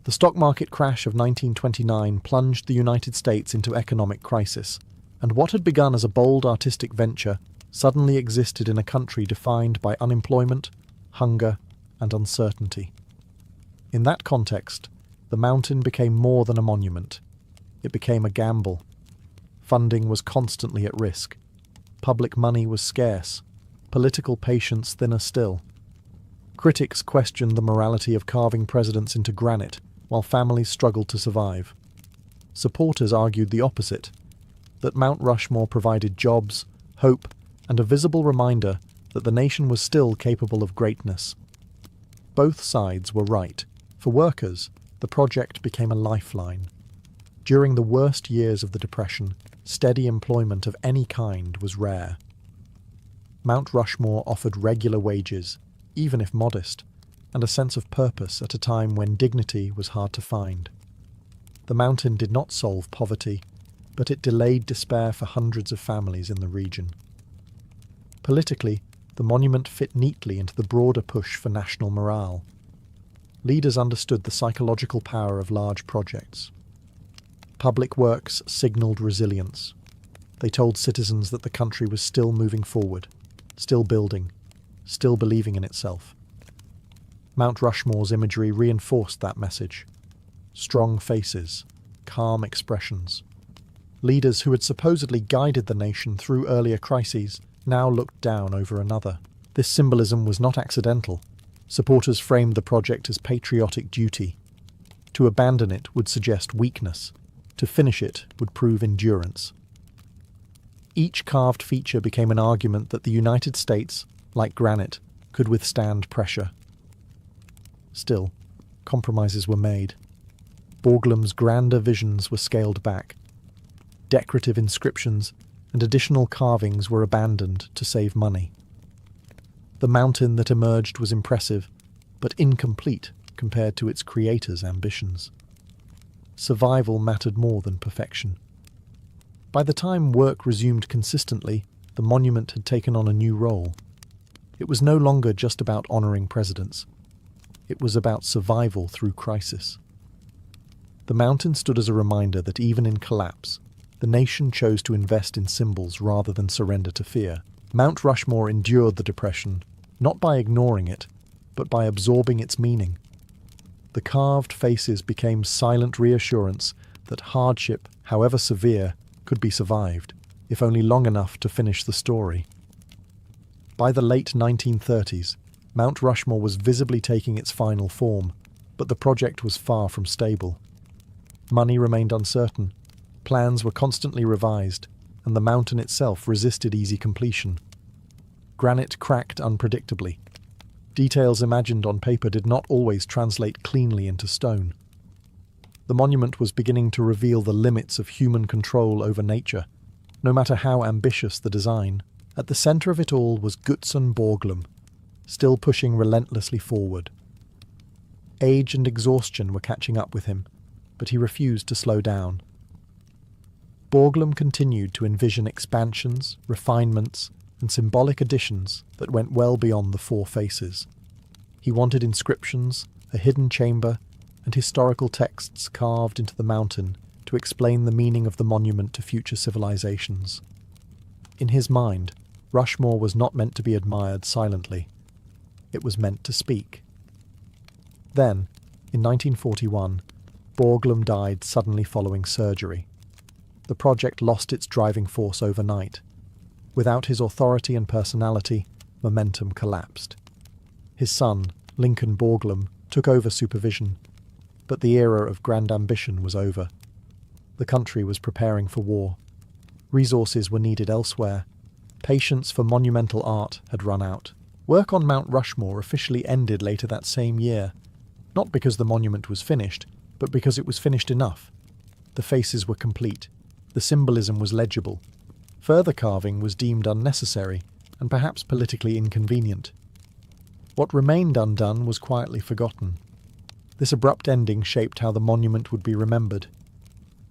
The stock market crash of 1929 plunged the United States into economic crisis, and what had begun as a bold artistic venture suddenly existed in a country defined by unemployment, hunger, and uncertainty. In that context, the mountain became more than a monument. It became a gamble. Funding was constantly at risk. Public money was scarce. Political patience thinner still. Critics questioned the morality of carving presidents into granite, while families struggled to survive. Supporters argued the opposite, that Mount Rushmore provided jobs, hope, and a visible reminder that the nation was still capable of greatness. Both sides were right. For workers, the project became a lifeline. During the worst years of the Depression, steady employment of any kind was rare. Mount Rushmore offered regular wages, even if modest, and a sense of purpose at a time when dignity was hard to find. The mountain did not solve poverty, but it delayed despair for hundreds of families in the region. Politically, the monument fit neatly into the broader push for national morale. Leaders understood the psychological power of large projects. Public works signaled resilience. They told citizens that the country was still moving forward, still building, still believing in itself. Mount Rushmore's imagery reinforced that message. Strong faces, calm expressions. Leaders who had supposedly guided the nation through earlier crises now looked down over another. This symbolism was not accidental. Supporters framed the project as patriotic duty. To abandon it would suggest weakness. To finish it would prove endurance. Each carved feature became an argument that the United States, like granite, could withstand pressure. Still, compromises were made. Borglum's grander visions were scaled back. Decorative inscriptions and additional carvings were abandoned to save money. The mountain that emerged was impressive, but incomplete compared to its creator's ambitions. Survival mattered more than perfection. By the time work resumed consistently, the monument had taken on a new role. It was no longer just about honoring presidents. It was about survival through crisis. The mountain stood as a reminder that even in collapse, the nation chose to invest in symbols rather than surrender to fear. Mount Rushmore endured the Depression, not by ignoring it, but by absorbing its meaning. The carved faces became silent reassurance that hardship, however severe, could be survived, if only long enough to finish the story. By the late 1930s, Mount Rushmore was visibly taking its final form. But the project was far from stable. Money remained uncertain, plans were constantly revised, and the mountain itself resisted easy completion. Granite cracked unpredictably. Details imagined on paper did not always translate cleanly into stone. The monument was beginning to reveal the limits of human control over nature, no matter how ambitious the design. At the centre of it all was Gutzon Borglum, still pushing relentlessly forward. Age and exhaustion were catching up with him, but he refused to slow down. Borglum continued to envision expansions, refinements, and symbolic additions that went well beyond the four faces. He wanted inscriptions, a hidden chamber, and historical texts carved into the mountain to explain the meaning of the monument to future civilizations. In his mind, Rushmore was not meant to be admired silently. It was meant to speak. Then, in 1941, Borglum died suddenly following surgery. The project lost its driving force overnight. Without his authority and personality, momentum collapsed. His son, Lincoln Borglum, took over supervision, but the era of grand ambition was over. The country was preparing for war. Resources were needed elsewhere. Patience for monumental art had run out. Work on Mount Rushmore officially ended later that same year, not because the monument was finished, but because it was finished enough. The faces were complete. The symbolism was legible. Further carving was deemed unnecessary and perhaps politically inconvenient. What remained undone was quietly forgotten. This abrupt ending shaped how the monument would be remembered.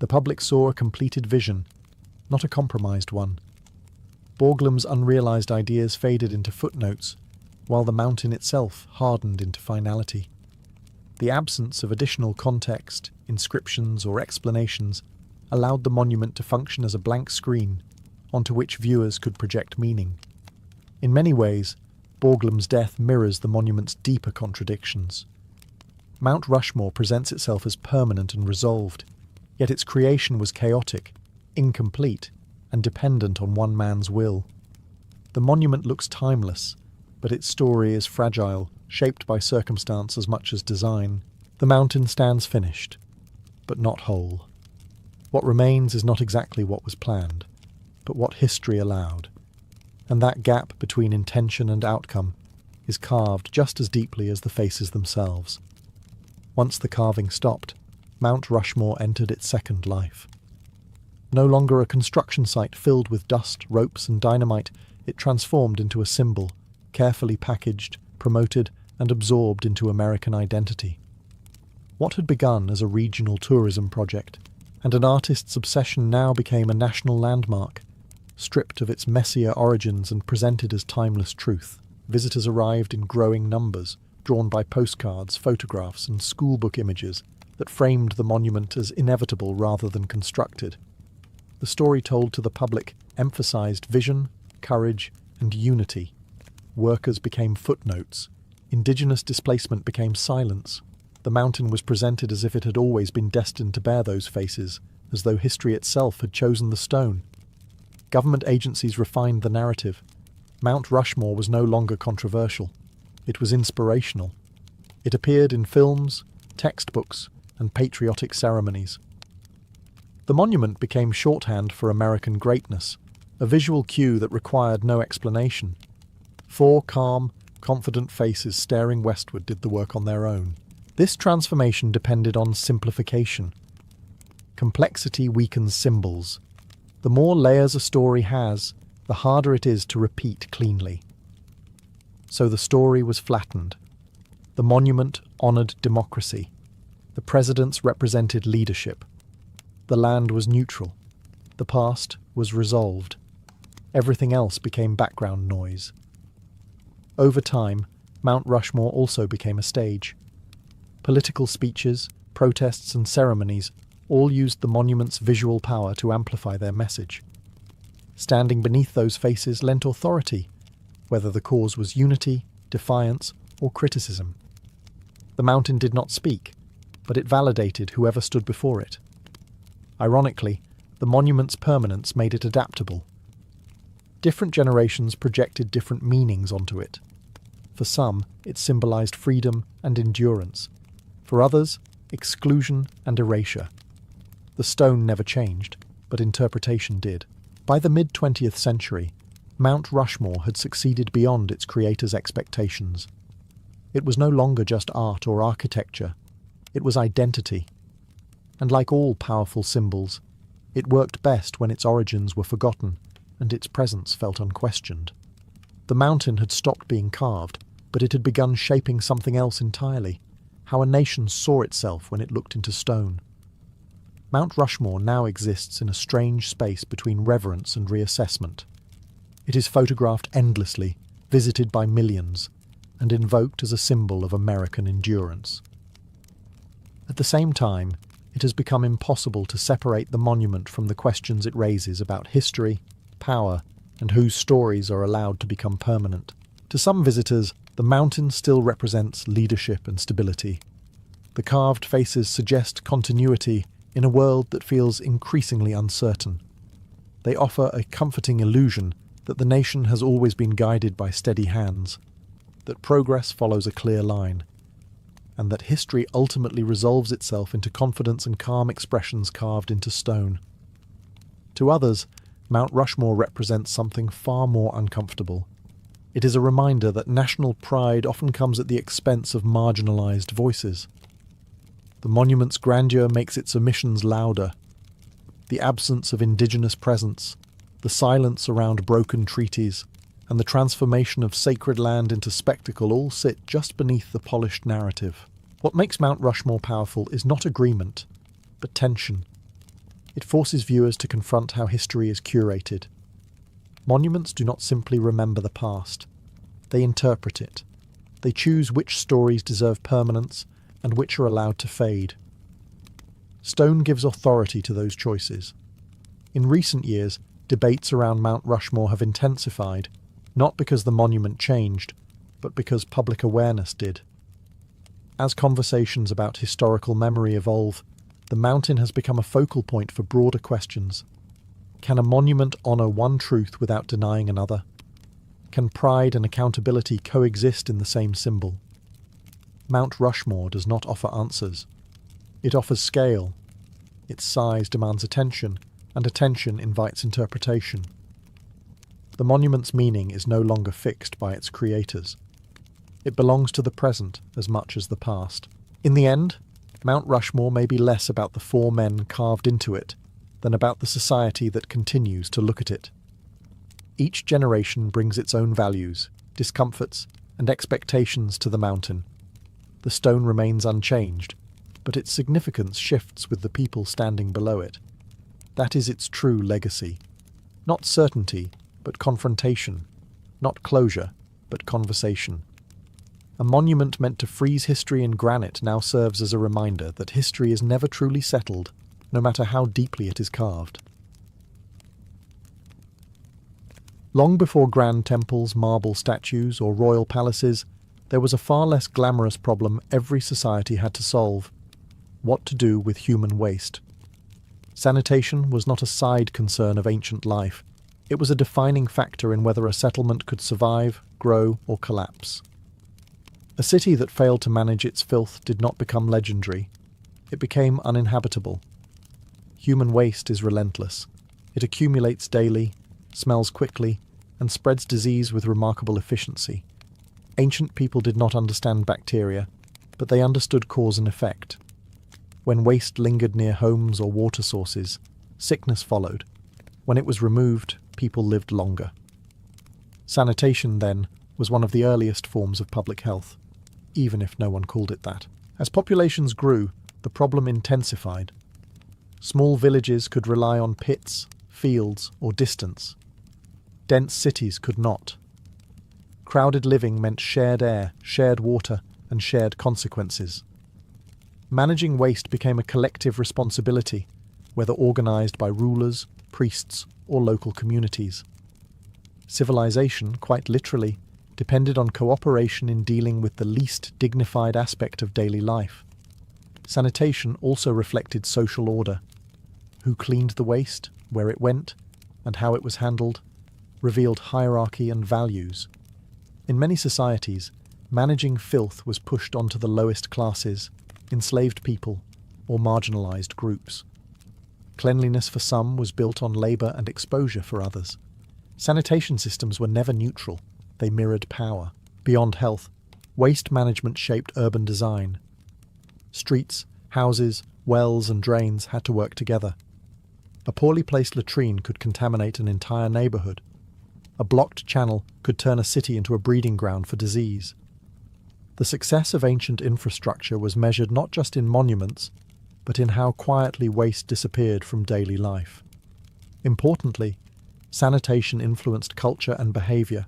The public saw a completed vision, not a compromised one. Borglum's unrealized ideas faded into footnotes, while the mountain itself hardened into finality. The absence of additional context, inscriptions, or explanations allowed the monument to function as a blank screen onto which viewers could project meaning. In many ways, Borglum's death mirrors the monument's deeper contradictions. Mount Rushmore presents itself as permanent and resolved, yet its creation was chaotic, incomplete, and dependent on one man's will. The monument looks timeless, but its story is fragile, shaped by circumstance as much as design. The mountain stands finished, but not whole. What remains is not exactly what was planned, but what history allowed. And that gap between intention and outcome is carved just as deeply as the faces themselves. Once the carving stopped, Mount Rushmore entered its second life. No longer a construction site filled with dust, ropes, and dynamite, it transformed into a symbol, carefully packaged, promoted, and absorbed into American identity. What had begun as a regional tourism project, and an artist's obsession, now became a national landmark, stripped of its messier origins and presented as timeless truth. Visitors arrived in growing numbers, drawn by postcards, photographs, and schoolbook images that framed the monument as inevitable rather than constructed. The story told to the public emphasized vision, courage, and unity. Workers became footnotes. Indigenous displacement became silence. The mountain was presented as if it had always been destined to bear those faces, as though history itself had chosen the stone. Government agencies refined the narrative. Mount Rushmore was no longer controversial. It was inspirational. It appeared in films, textbooks, and patriotic ceremonies. The monument became shorthand for American greatness, a visual cue that required no explanation. Four calm, confident faces staring westward did the work on their own. This transformation depended on simplification. Complexity weakens symbols. The more layers a story has, the harder it is to repeat cleanly. So the story was flattened. The monument honoured democracy. The presidents represented leadership. The land was neutral. The past was resolved. Everything else became background noise. Over time, Mount Rushmore also became a stage. Political speeches, protests, and ceremonies all used the monument's visual power to amplify their message. Standing beneath those faces lent authority, whether the cause was unity, defiance, or criticism. The mountain did not speak, but it validated whoever stood before it. Ironically, the monument's permanence made it adaptable. Different generations projected different meanings onto it. For some, it symbolized freedom and endurance. For others, exclusion and erasure. The stone never changed, but interpretation did. By the mid-20th century, Mount Rushmore had succeeded beyond its creator's expectations. It was no longer just art or architecture, it was identity. And like all powerful symbols, it worked best when its origins were forgotten and its presence felt unquestioned. The mountain had stopped being carved, but it had begun shaping something else entirely, how a nation saw itself when it looked into stone. Mount Rushmore now exists in a strange space between reverence and reassessment. It is photographed endlessly, visited by millions, and invoked as a symbol of American endurance. At the same time, it has become impossible to separate the monument from the questions it raises about history, power, and whose stories are allowed to become permanent. To some visitors, the mountain still represents leadership and stability. The carved faces suggest continuity in a world that feels increasingly uncertain. They offer a comforting illusion that the nation has always been guided by steady hands, that progress follows a clear line, and that history ultimately resolves itself into confidence and calm expressions carved into stone. To others, Mount Rushmore represents something far more uncomfortable. It is a reminder that national pride often comes at the expense of marginalized voices. The monument's grandeur makes its omissions louder. The absence of indigenous presence, the silence around broken treaties, and the transformation of sacred land into spectacle all sit just beneath the polished narrative. What makes Mount Rushmore powerful is not agreement, but tension. It forces viewers to confront how history is curated. Monuments do not simply remember the past. They interpret it. They choose which stories deserve permanence and which are allowed to fade. Stone gives authority to those choices. In recent years, debates around Mount Rushmore have intensified, not because the monument changed, but because public awareness did. As conversations about historical memory evolve, the mountain has become a focal point for broader questions. Can a monument honour one truth without denying another? Can pride and accountability coexist in the same symbol? Mount Rushmore does not offer answers. It offers scale. Its size demands attention, and attention invites interpretation. The monument's meaning is no longer fixed by its creators. It belongs to the present as much as the past. In the end, Mount Rushmore may be less about the four men carved into it than about the society that continues to look at it. Each generation brings its own values, discomforts, and expectations to the mountain. The stone remains unchanged, but its significance shifts with the people standing below it. That is its true legacy. Not certainty, but confrontation. Not closure, but conversation. A monument meant to freeze history in granite now serves as a reminder that history is never truly settled, no matter how deeply it is carved. Long before grand temples, marble statues, or royal palaces, there was a far less glamorous problem every society had to solve: what to do with human waste. Sanitation was not a side concern of ancient life. It was a defining factor in whether a settlement could survive, grow, or collapse. A city that failed to manage its filth did not become legendary. It became uninhabitable. Human waste is relentless. It accumulates daily, smells quickly, and spreads disease with remarkable efficiency. Ancient people did not understand bacteria, but they understood cause and effect. When waste lingered near homes or water sources, sickness followed. When it was removed, people lived longer. Sanitation, then, was one of the earliest forms of public health, even if no one called it that. As populations grew, the problem intensified. Small villages could rely on pits, fields, or distance. Dense cities could not. Crowded living meant shared air, shared water, and shared consequences. Managing waste became a collective responsibility, whether organised by rulers, priests, or local communities. Civilization, quite literally, depended on cooperation in dealing with the least dignified aspect of daily life. Sanitation also reflected social order. Who cleaned the waste, where it went, and how it was handled, revealed hierarchy and values. In many societies, managing filth was pushed onto the lowest classes, enslaved people, or marginalized groups. Cleanliness for some was built on labor and exposure for others. Sanitation systems were never neutral, they mirrored power. Beyond health, waste management shaped urban design. Streets, houses, wells and drains had to work together. A poorly placed latrine could contaminate an entire neighborhood. A blocked channel could turn a city into a breeding ground for disease. The success of ancient infrastructure was measured not just in monuments, but in how quietly waste disappeared from daily life. Importantly, sanitation influenced culture and behavior.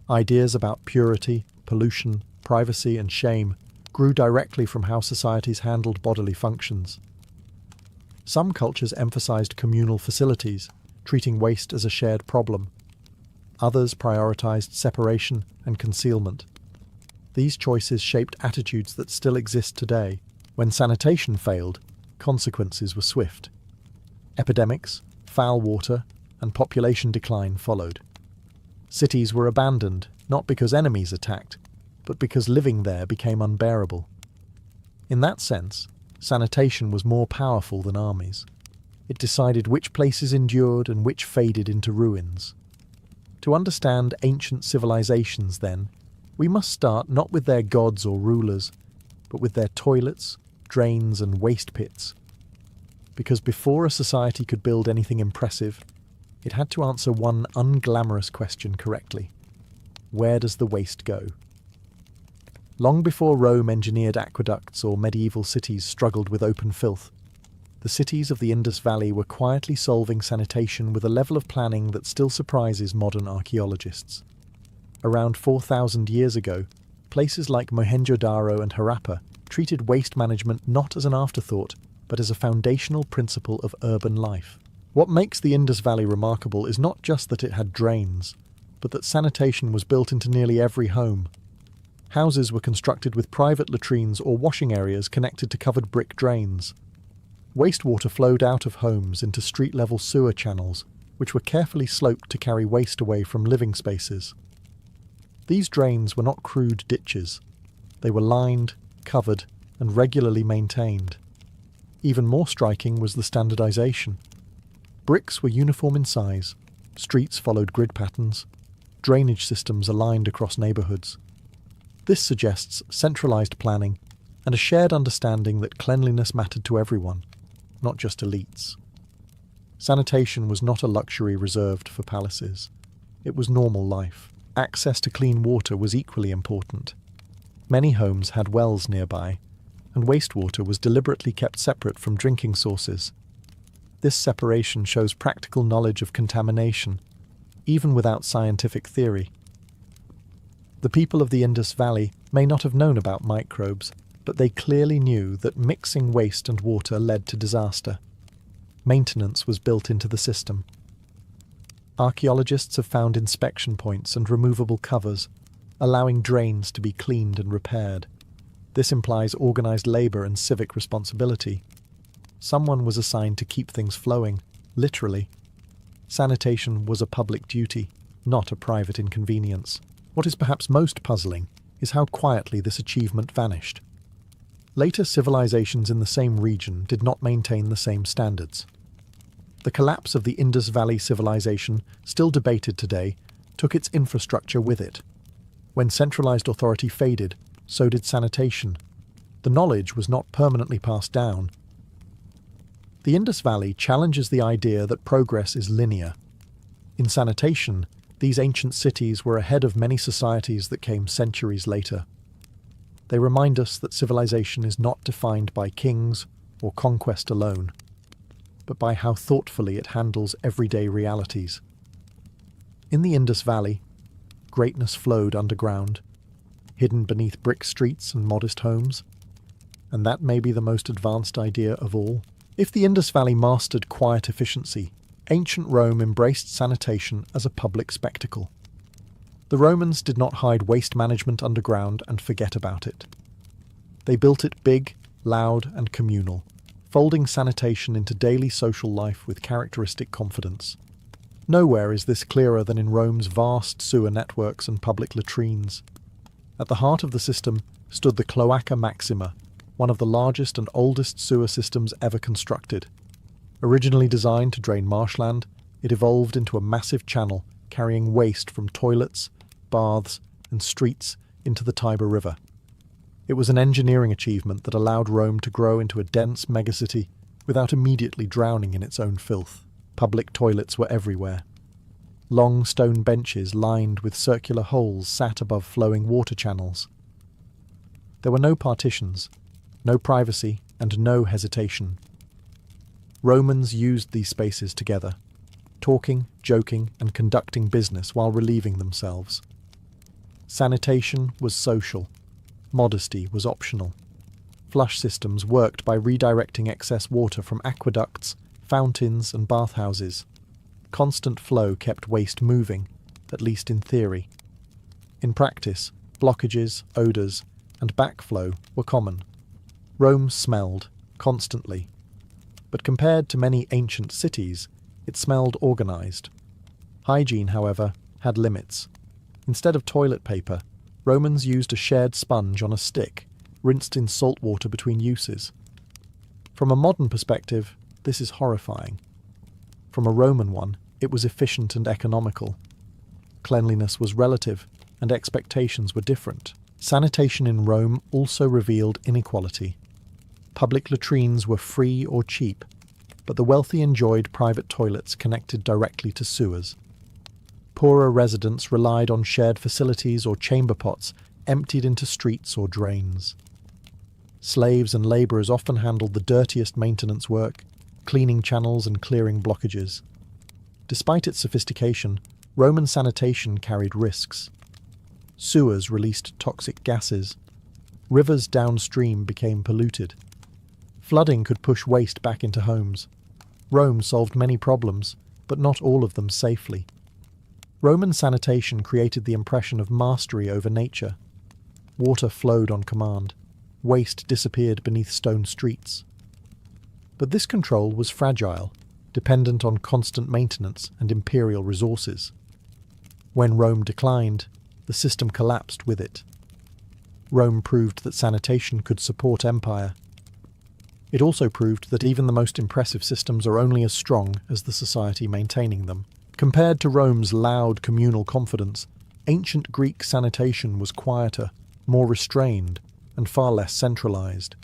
Ideas about purity, pollution, privacy, and shame grew directly from how societies handled bodily functions. Some cultures emphasized communal facilities, treating waste as a shared problem. Others prioritized separation and concealment. These choices shaped attitudes that still exist today. When sanitation failed, consequences were swift. Epidemics, foul water, and population decline followed. Cities were abandoned, not because enemies attacked, but because living there became unbearable. In that sense, sanitation was more powerful than armies. It decided which places endured and which faded into ruins. To understand ancient civilizations, then, we must start not with their gods or rulers, but with their toilets, drains, and waste pits. Because before a society could build anything impressive, it had to answer one unglamorous question correctly. Where does the waste go? Long before Rome engineered aqueducts or medieval cities struggled with open filth, the cities of the Indus Valley were quietly solving sanitation with a level of planning that still surprises modern archaeologists. Around 4,000 years ago, places like Mohenjo-Daro and Harappa treated waste management not as an afterthought, but as a foundational principle of urban life. What makes the Indus Valley remarkable is not just that it had drains, but that sanitation was built into nearly every home. Houses were constructed with private latrines or washing areas connected to covered brick drains. Wastewater flowed out of homes into street-level sewer channels, which were carefully sloped to carry waste away from living spaces. These drains were not crude ditches. They were lined, covered, and regularly maintained. Even more striking was the standardization. Bricks were uniform in size, streets followed grid patterns, drainage systems aligned across neighborhoods. This suggests centralized planning and a shared understanding that cleanliness mattered to everyone, not just elites. Sanitation was not a luxury reserved for palaces. It was normal life. Access to clean water was equally important. Many homes had wells nearby, and wastewater was deliberately kept separate from drinking sources. This separation shows practical knowledge of contamination, even without scientific theory. The people of the Indus Valley may not have known about microbes, but they clearly knew that mixing waste and water led to disaster. Maintenance was built into the system. Archaeologists have found inspection points and removable covers, allowing drains to be cleaned and repaired. This implies organized labor and civic responsibility. Someone was assigned to keep things flowing, literally. Sanitation was a public duty, not a private inconvenience. What is perhaps most puzzling is how quietly this achievement vanished. Later civilizations in the same region did not maintain the same standards. The collapse of the Indus Valley civilization, still debated today, took its infrastructure with it. When centralized authority faded, so did sanitation. The knowledge was not permanently passed down. The Indus Valley challenges the idea that progress is linear. In sanitation, these ancient cities were ahead of many societies that came centuries later. They remind us that civilization is not defined by kings or conquest alone, but by how thoughtfully it handles everyday realities. In the Indus Valley, greatness flowed underground, hidden beneath brick streets and modest homes. And that may be the most advanced idea of all. If the Indus Valley mastered quiet efficiency, ancient Rome embraced sanitation as a public spectacle. The Romans did not hide waste management underground and forget about it. They built it big, loud, and communal, folding sanitation into daily social life with characteristic confidence. Nowhere is this clearer than in Rome's vast sewer networks and public latrines. At the heart of the system stood the Cloaca Maxima, one of the largest and oldest sewer systems ever constructed. Originally designed to drain marshland, it evolved into a massive channel carrying waste from toilets, baths, and streets into the Tiber River. It was an engineering achievement that allowed Rome to grow into a dense megacity without immediately drowning in its own filth. Public toilets were everywhere. Long stone benches lined with circular holes sat above flowing water channels. There were no partitions, no privacy, and no hesitation. Romans used these spaces together, talking, joking, and conducting business while relieving themselves. Sanitation was social. Modesty was optional. Flush systems worked by redirecting excess water from aqueducts, fountains, and bathhouses. Constant flow kept waste moving, at least in theory. In practice, blockages, odours, and backflow were common. Rome smelled, constantly. But compared to many ancient cities, it smelled organised. Hygiene, however, had limits. Instead of toilet paper, Romans used a shared sponge on a stick, rinsed in salt water between uses. From a modern perspective, this is horrifying. From a Roman one, it was efficient and economical. Cleanliness was relative, and expectations were different. Sanitation in Rome also revealed inequality. Public latrines were free or cheap, but the wealthy enjoyed private toilets connected directly to sewers. Poorer residents relied on shared facilities or chamber pots emptied into streets or drains. Slaves and labourers often handled the dirtiest maintenance work, cleaning channels and clearing blockages. Despite its sophistication, Roman sanitation carried risks. Sewers released toxic gases. Rivers downstream became polluted. Flooding could push waste back into homes. Rome solved many problems, but not all of them safely. Roman sanitation created the impression of mastery over nature. Water flowed on command. Waste disappeared beneath stone streets. But this control was fragile, dependent on constant maintenance and imperial resources. When Rome declined, the system collapsed with it. Rome proved that sanitation could support empire. It also proved that even the most impressive systems are only as strong as the society maintaining them. Compared to Rome's loud communal confidence, ancient Greek sanitation was quieter, more restrained, and far less centralized.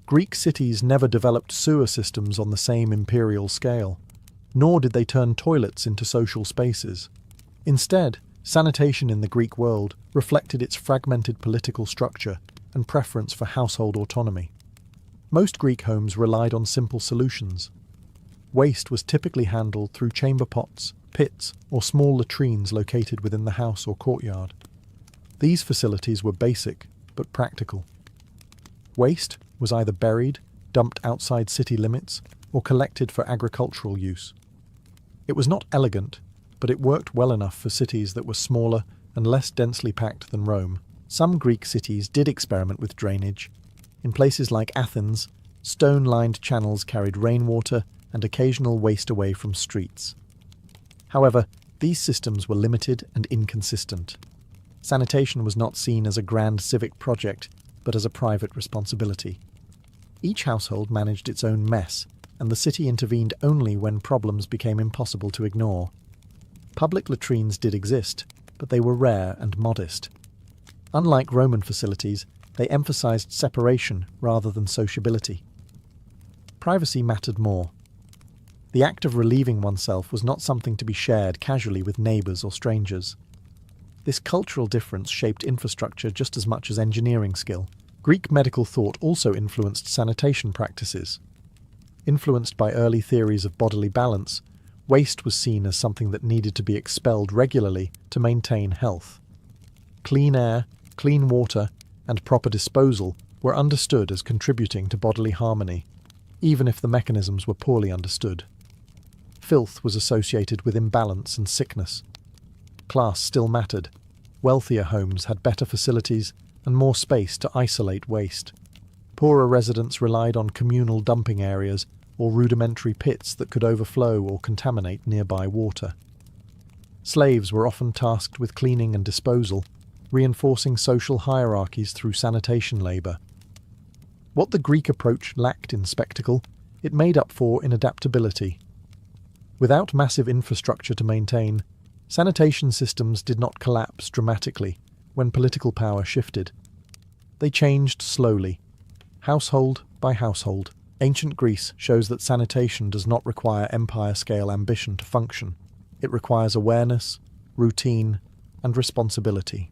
Greek cities never developed sewer systems on the same imperial scale, nor did they turn toilets into social spaces. Instead, sanitation in the Greek world reflected its fragmented political structure and preference for household autonomy. Most Greek homes relied on simple solutions. Waste was typically handled through chamber pots, pits, or small latrines located within the house or courtyard. These facilities were basic, but practical. Waste was either buried, dumped outside city limits, or collected for agricultural use. It was not elegant, but it worked well enough for cities that were smaller and less densely packed than Rome. Some Greek cities did experiment with drainage. In places like Athens, stone-lined channels carried rainwater and occasional waste away from streets. However, these systems were limited and inconsistent. Sanitation was not seen as a grand civic project, but as a private responsibility. Each household managed its own mess, and the city intervened only when problems became impossible to ignore. Public latrines did exist, but they were rare and modest. Unlike Roman facilities, they emphasized separation rather than sociability. Privacy mattered more. The act of relieving oneself was not something to be shared casually with neighbours or strangers. This cultural difference shaped infrastructure just as much as engineering skill. Greek medical thought also influenced sanitation practices. Influenced by early theories of bodily balance, waste was seen as something that needed to be expelled regularly to maintain health. Clean air, clean water, and proper disposal were understood as contributing to bodily harmony, even if the mechanisms were poorly understood. Filth was associated with imbalance and sickness. Class still mattered. Wealthier homes had better facilities and more space to isolate waste. Poorer residents relied on communal dumping areas or rudimentary pits that could overflow or contaminate nearby water. Slaves were often tasked with cleaning and disposal, reinforcing social hierarchies through sanitation labour. What the Greek approach lacked in spectacle, it made up for in adaptability. Without massive infrastructure to maintain, sanitation systems did not collapse dramatically when political power shifted. They changed slowly, household by household. Ancient Greece shows that sanitation does not require empire-scale ambition to function. It requires awareness, routine, and responsibility.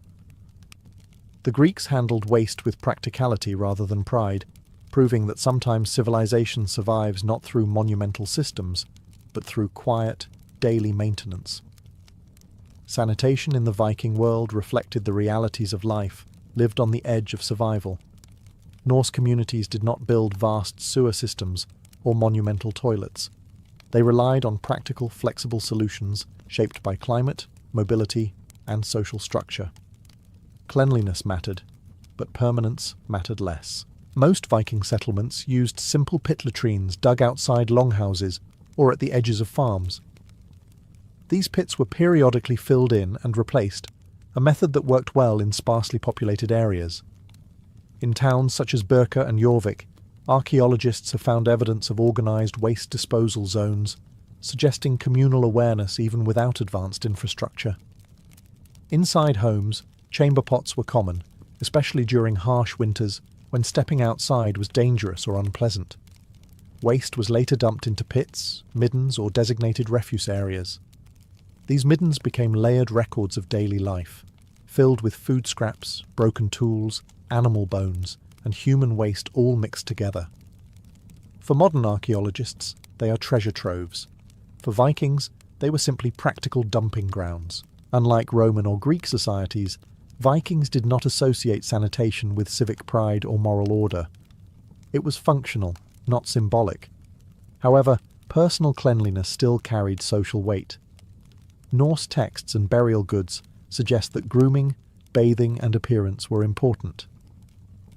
The Greeks handled waste with practicality rather than pride, proving that sometimes civilization survives not through monumental systems, but through quiet, daily maintenance. Sanitation in the Viking world reflected the realities of life, lived on the edge of survival. Norse communities did not build vast sewer systems or monumental toilets. They relied on practical, flexible solutions shaped by climate, mobility, and social structure. Cleanliness mattered, but permanence mattered less. Most Viking settlements used simple pit latrines dug outside longhouses or at the edges of farms. These pits were periodically filled in and replaced, a method that worked well in sparsely populated areas. In towns such as Birka and Jorvik, archaeologists have found evidence of organised waste disposal zones, suggesting communal awareness even without advanced infrastructure. Inside homes, chamber pots were common, especially during harsh winters when stepping outside was dangerous or unpleasant. Waste was later dumped into pits, middens, or designated refuse areas. These middens became layered records of daily life, filled with food scraps, broken tools, animal bones, and human waste all mixed together. For modern archaeologists, they are treasure troves. For Vikings, they were simply practical dumping grounds. Unlike Roman or Greek societies, Vikings did not associate sanitation with civic pride or moral order. It was functional, not symbolic. However, personal cleanliness still carried social weight. Norse texts and burial goods suggest that grooming, bathing, and appearance were important.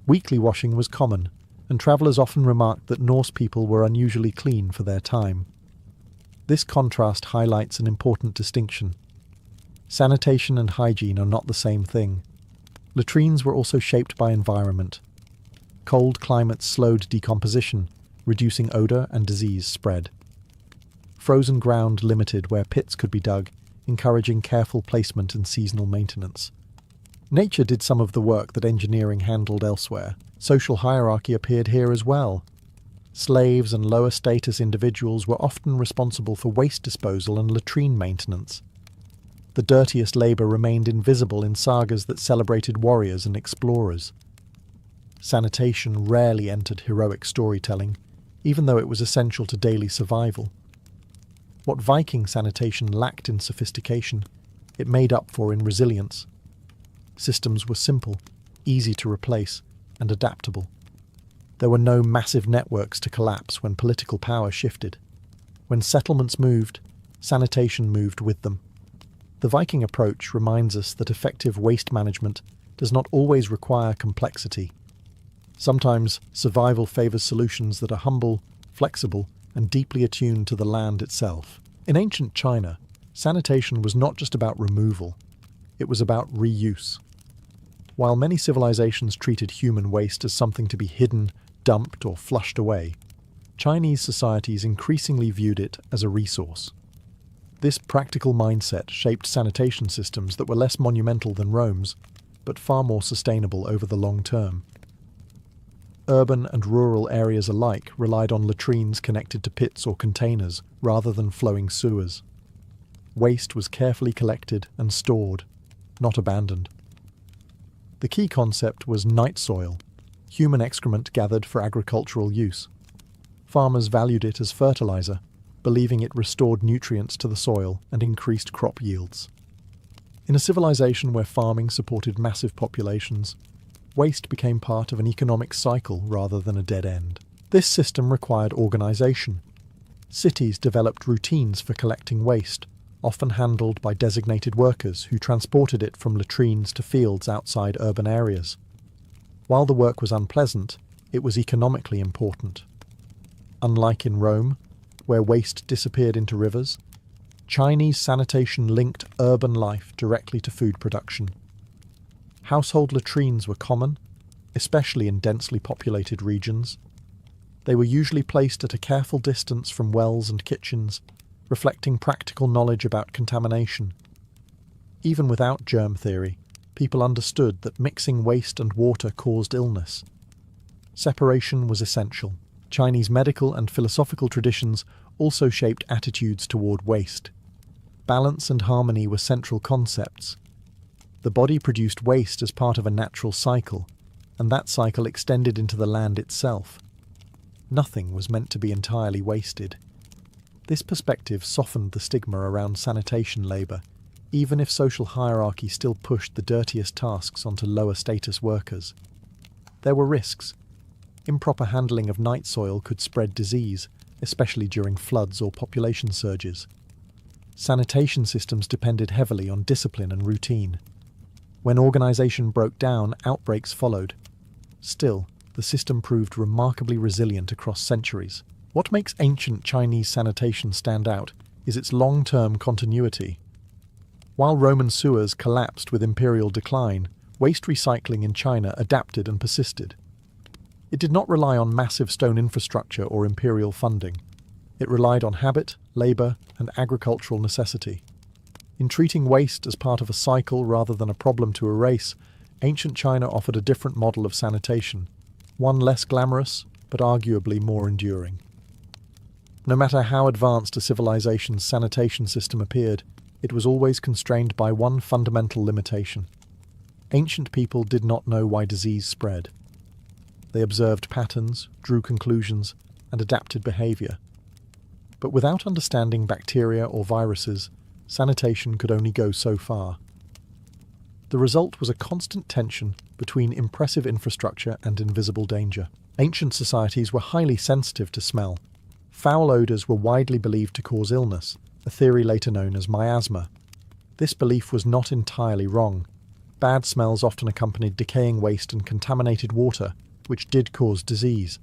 Weekly washing was common, and travellers often remarked that Norse people were unusually clean for their time. This contrast highlights an important distinction. Sanitation and hygiene are not the same thing. Latrines were also shaped by environment. Cold climates slowed decomposition, reducing odour and disease spread. Frozen ground limited where pits could be dug, encouraging careful placement and seasonal maintenance. Nature did some of the work that engineering handled elsewhere. Social hierarchy appeared here as well. Slaves and lower status individuals were often responsible for waste disposal and latrine maintenance. The dirtiest labour remained invisible in sagas that celebrated warriors and explorers. Sanitation rarely entered heroic storytelling, even though it was essential to daily survival. What Viking sanitation lacked in sophistication, it made up for in resilience. Systems were simple, easy to replace, and adaptable. There were no massive networks to collapse when political power shifted. When settlements moved, sanitation moved with them. The Viking approach reminds us that effective waste management does not always require complexity. Sometimes survival favours solutions that are humble, flexible, and deeply attuned to the land itself. In ancient China, sanitation was not just about removal, it was about reuse. While many civilizations treated human waste as something to be hidden, dumped, or flushed away, Chinese societies increasingly viewed it as a resource. This practical mindset shaped sanitation systems that were less monumental than Rome's, but far more sustainable over the long term. Urban and rural areas alike relied on latrines connected to pits or containers rather than flowing sewers. Waste was carefully collected and stored, not abandoned. The key concept was night soil, human excrement gathered for agricultural use. Farmers valued it as fertilizer, believing it restored nutrients to the soil and increased crop yields. In a civilization where farming supported massive populations, waste became part of an economic cycle rather than a dead end. This system required organization. Cities developed routines for collecting waste, often handled by designated workers who transported it from latrines to fields outside urban areas. While the work was unpleasant, it was economically important. Unlike in Rome, where waste disappeared into rivers, Chinese sanitation linked urban life directly to food production. Household latrines were common, especially in densely populated regions. They were usually placed at a careful distance from wells and kitchens, reflecting practical knowledge about contamination. Even without germ theory, people understood that mixing waste and water caused illness. Separation was essential. Chinese medical and philosophical traditions also shaped attitudes toward waste. Balance and harmony were central concepts. The body produced waste as part of a natural cycle, and that cycle extended into the land itself. Nothing was meant to be entirely wasted. This perspective softened the stigma around sanitation labour, even if social hierarchy still pushed the dirtiest tasks onto lower status workers. There were risks. Improper handling of night soil could spread disease, especially during floods or population surges. Sanitation systems depended heavily on discipline and routine. When organisation broke down, outbreaks followed. Still, the system proved remarkably resilient across centuries. What makes ancient Chinese sanitation stand out is its long-term continuity. While Roman sewers collapsed with imperial decline, waste recycling in China adapted and persisted. It did not rely on massive stone infrastructure or imperial funding. It relied on habit, labour, and agricultural necessity. In treating waste as part of a cycle rather than a problem to erase, ancient China offered a different model of sanitation, one less glamorous, but arguably more enduring. No matter how advanced a civilization's sanitation system appeared, it was always constrained by one fundamental limitation. Ancient people did not know why disease spread. They observed patterns, drew conclusions, and adapted behavior. But without understanding bacteria or viruses, sanitation could only go so far. The result was a constant tension between impressive infrastructure and invisible danger. Ancient societies were highly sensitive to smell. Foul odours were widely believed to cause illness, a theory later known as miasma. This belief was not entirely wrong. Bad smells often accompanied decaying waste and contaminated water, which did cause disease.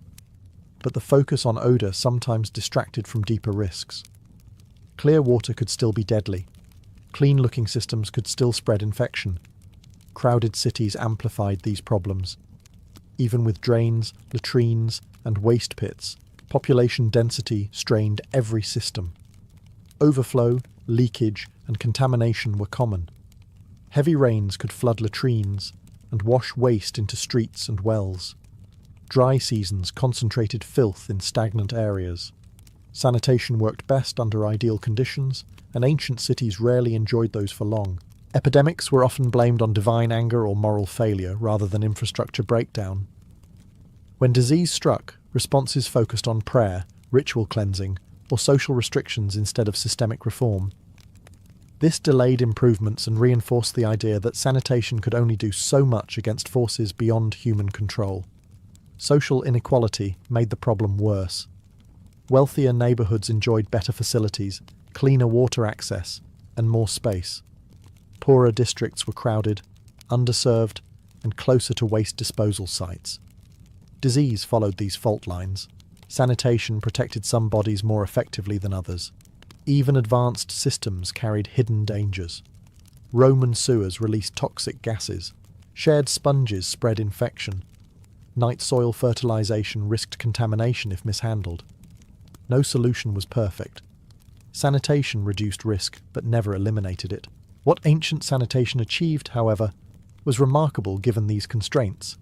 But the focus on odour sometimes distracted from deeper risks. Clear water could still be deadly. Clean-looking systems could still spread infection. Crowded cities amplified these problems. Even with drains, latrines, and waste pits, population density strained every system. Overflow, leakage, and contamination were common. Heavy rains could flood latrines and wash waste into streets and wells. Dry seasons concentrated filth in stagnant areas. Sanitation worked best under ideal conditions, and ancient cities rarely enjoyed those for long. Epidemics were often blamed on divine anger or moral failure rather than infrastructure breakdown. When disease struck, responses focused on prayer, ritual cleansing, or social restrictions instead of systemic reform. This delayed improvements and reinforced the idea that sanitation could only do so much against forces beyond human control. Social inequality made the problem worse. Wealthier neighbourhoods enjoyed better facilities, cleaner water access, and more space. Poorer districts were crowded, underserved, and closer to waste disposal sites. Disease followed these fault lines. Sanitation protected some bodies more effectively than others. Even advanced systems carried hidden dangers. Roman sewers released toxic gases. Shared sponges spread infection. Night soil fertilization risked contamination if mishandled. No solution was perfect. Sanitation reduced risk, but never eliminated it. What ancient sanitation achieved, however, was remarkable given these constraints.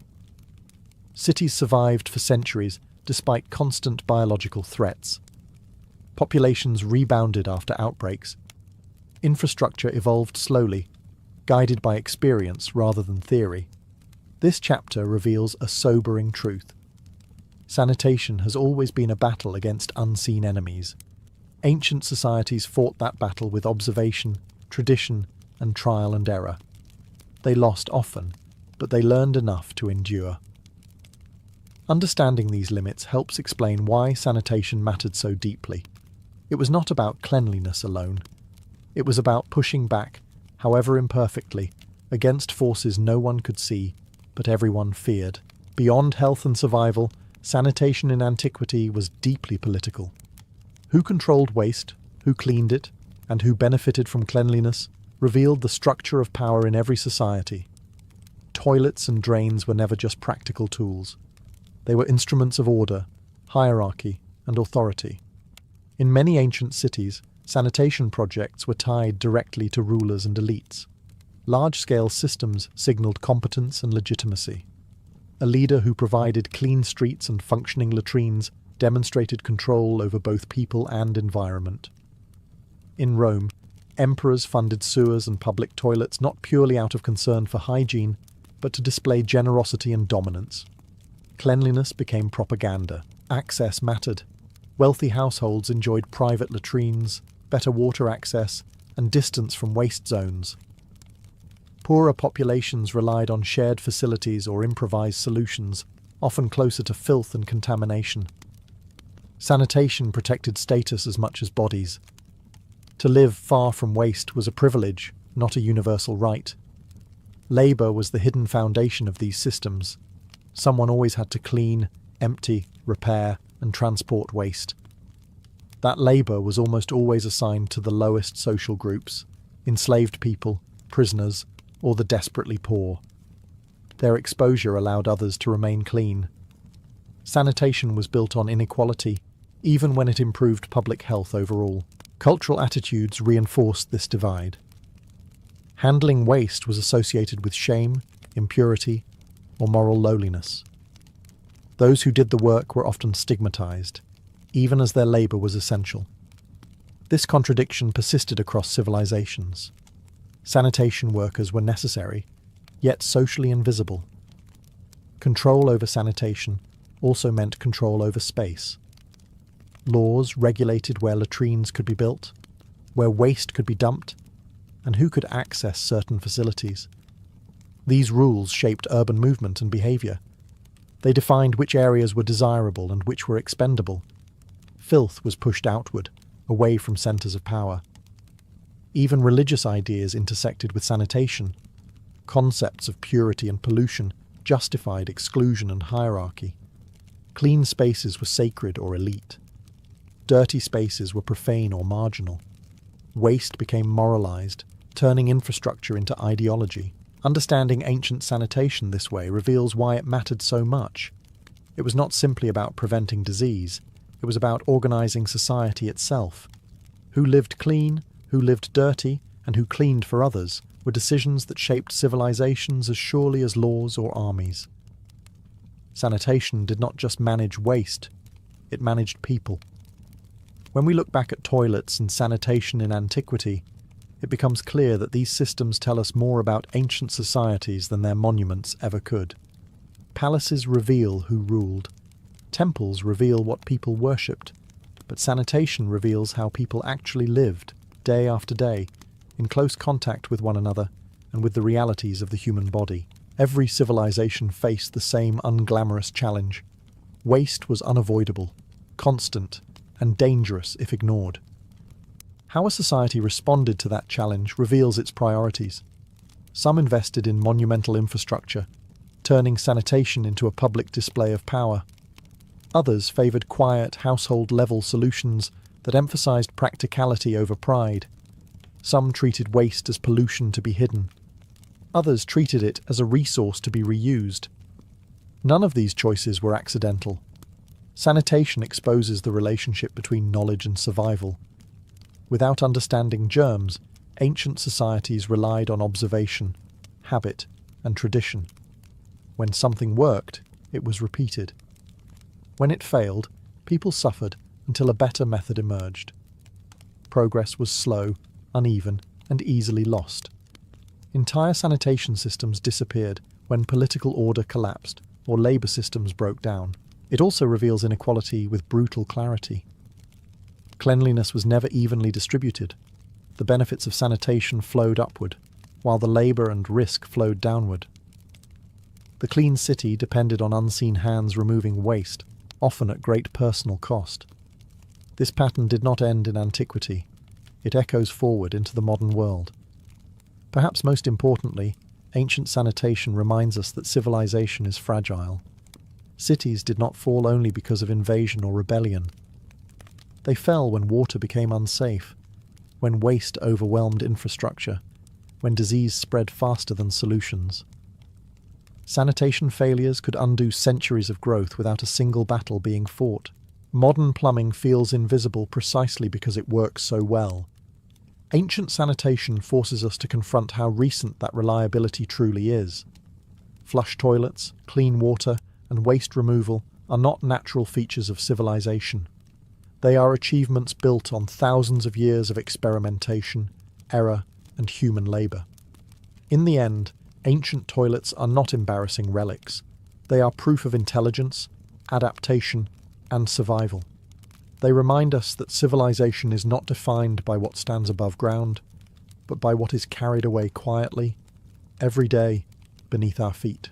Cities survived for centuries despite constant biological threats. Populations rebounded after outbreaks. Infrastructure evolved slowly, guided by experience rather than theory. This chapter reveals a sobering truth. Sanitation has always been a battle against unseen enemies. Ancient societies fought that battle with observation, tradition, and trial and error. They lost often, but they learned enough to endure. Understanding these limits helps explain why sanitation mattered so deeply. It was not about cleanliness alone. It was about pushing back, however imperfectly, against forces no one could see, but everyone feared. Beyond health and survival, sanitation in antiquity was deeply political. Who controlled waste, who cleaned it, and who benefited from cleanliness revealed the structure of power in every society. toilets and drains were never just practical tools. They were instruments of order, hierarchy, and authority. In many ancient cities, sanitation projects were tied directly to rulers and elites. Large-scale systems signaled competence and legitimacy. A leader who provided clean streets and functioning latrines demonstrated control over both people and environment. In Rome, emperors funded sewers and public toilets not purely out of concern for hygiene, but to display generosity and dominance. Cleanliness became propaganda. Access mattered. Wealthy households enjoyed private latrines, better water access, and distance from waste zones. Poorer populations relied on shared facilities or improvised solutions, often closer to filth and contamination. Sanitation protected status as much as bodies. To live far from waste was a privilege, not a universal right. Labour was the hidden foundation of these systems. Someone always had to clean, empty, repair, and transport waste. That labour was almost always assigned to the lowest social groups, enslaved people, prisoners, or the desperately poor. Their exposure allowed others to remain clean. Sanitation was built on inequality, even when it improved public health overall. Cultural attitudes reinforced this divide. Handling waste was associated with shame, impurity, or moral lowliness. Those who did the work were often stigmatized, even as their labor was essential. This contradiction persisted across civilizations. Sanitation workers were necessary, yet socially invisible. Control over sanitation also meant control over space. Laws regulated where latrines could be built, where waste could be dumped, and who could access certain facilities. These rules shaped urban movement and behavior. They defined which areas were desirable and which were expendable. Filth was pushed outward, away from centers of power. Even religious ideas intersected with sanitation. Concepts of purity and pollution justified exclusion and hierarchy. Clean spaces were sacred or elite. Dirty spaces were profane or marginal. Waste became moralized, turning infrastructure into ideology. Understanding ancient sanitation this way reveals why it mattered so much. It was not simply about preventing disease. It was about organizing society itself. Who lived clean, who lived dirty, and who cleaned for others were decisions that shaped civilizations as surely as laws or armies. Sanitation did not just manage waste, it managed people. When we look back at toilets and sanitation in antiquity, it becomes clear that these systems tell us more about ancient societies than their monuments ever could. Palaces reveal who ruled. Temples reveal what people worshipped. But sanitation reveals how people actually lived, day after day, in close contact with one another and with the realities of the human body. Every civilization faced the same unglamorous challenge. Waste was unavoidable, constant, and dangerous if ignored. How a society responded to that challenge reveals its priorities. Some invested in monumental infrastructure, turning sanitation into a public display of power. Others favoured quiet, household-level solutions that emphasised practicality over pride. Some treated waste as pollution to be hidden. Others treated it as a resource to be reused. None of these choices were accidental. Sanitation exposes the relationship between knowledge and survival. Without understanding germs, ancient societies relied on observation, habit, and tradition. When something worked, it was repeated. When it failed, people suffered until a better method emerged. Progress was slow, uneven, and easily lost. Entire sanitation systems disappeared when political order collapsed or labour systems broke down. It also reveals inequality with brutal clarity. Cleanliness was never evenly distributed. The benefits of sanitation flowed upward, while the labour and risk flowed downward. The clean city depended on unseen hands removing waste, often at great personal cost. This pattern did not end in antiquity. It echoes forward into the modern world. Perhaps most importantly, ancient sanitation reminds us that civilization is fragile. Cities did not fall only because of invasion or rebellion. They fell when water became unsafe, when waste overwhelmed infrastructure, when disease spread faster than solutions. Sanitation failures could undo centuries of growth without a single battle being fought. Modern plumbing feels invisible precisely because it works so well. Ancient sanitation forces us to confront how recent that reliability truly is. Flush toilets, clean water, and waste removal are not natural features of civilization. They are achievements built on thousands of years of experimentation, error, and human labour. In the end, ancient toilets are not embarrassing relics. They are proof of intelligence, adaptation, and survival. They remind us that civilization is not defined by what stands above ground, but by what is carried away quietly, every day, beneath our feet.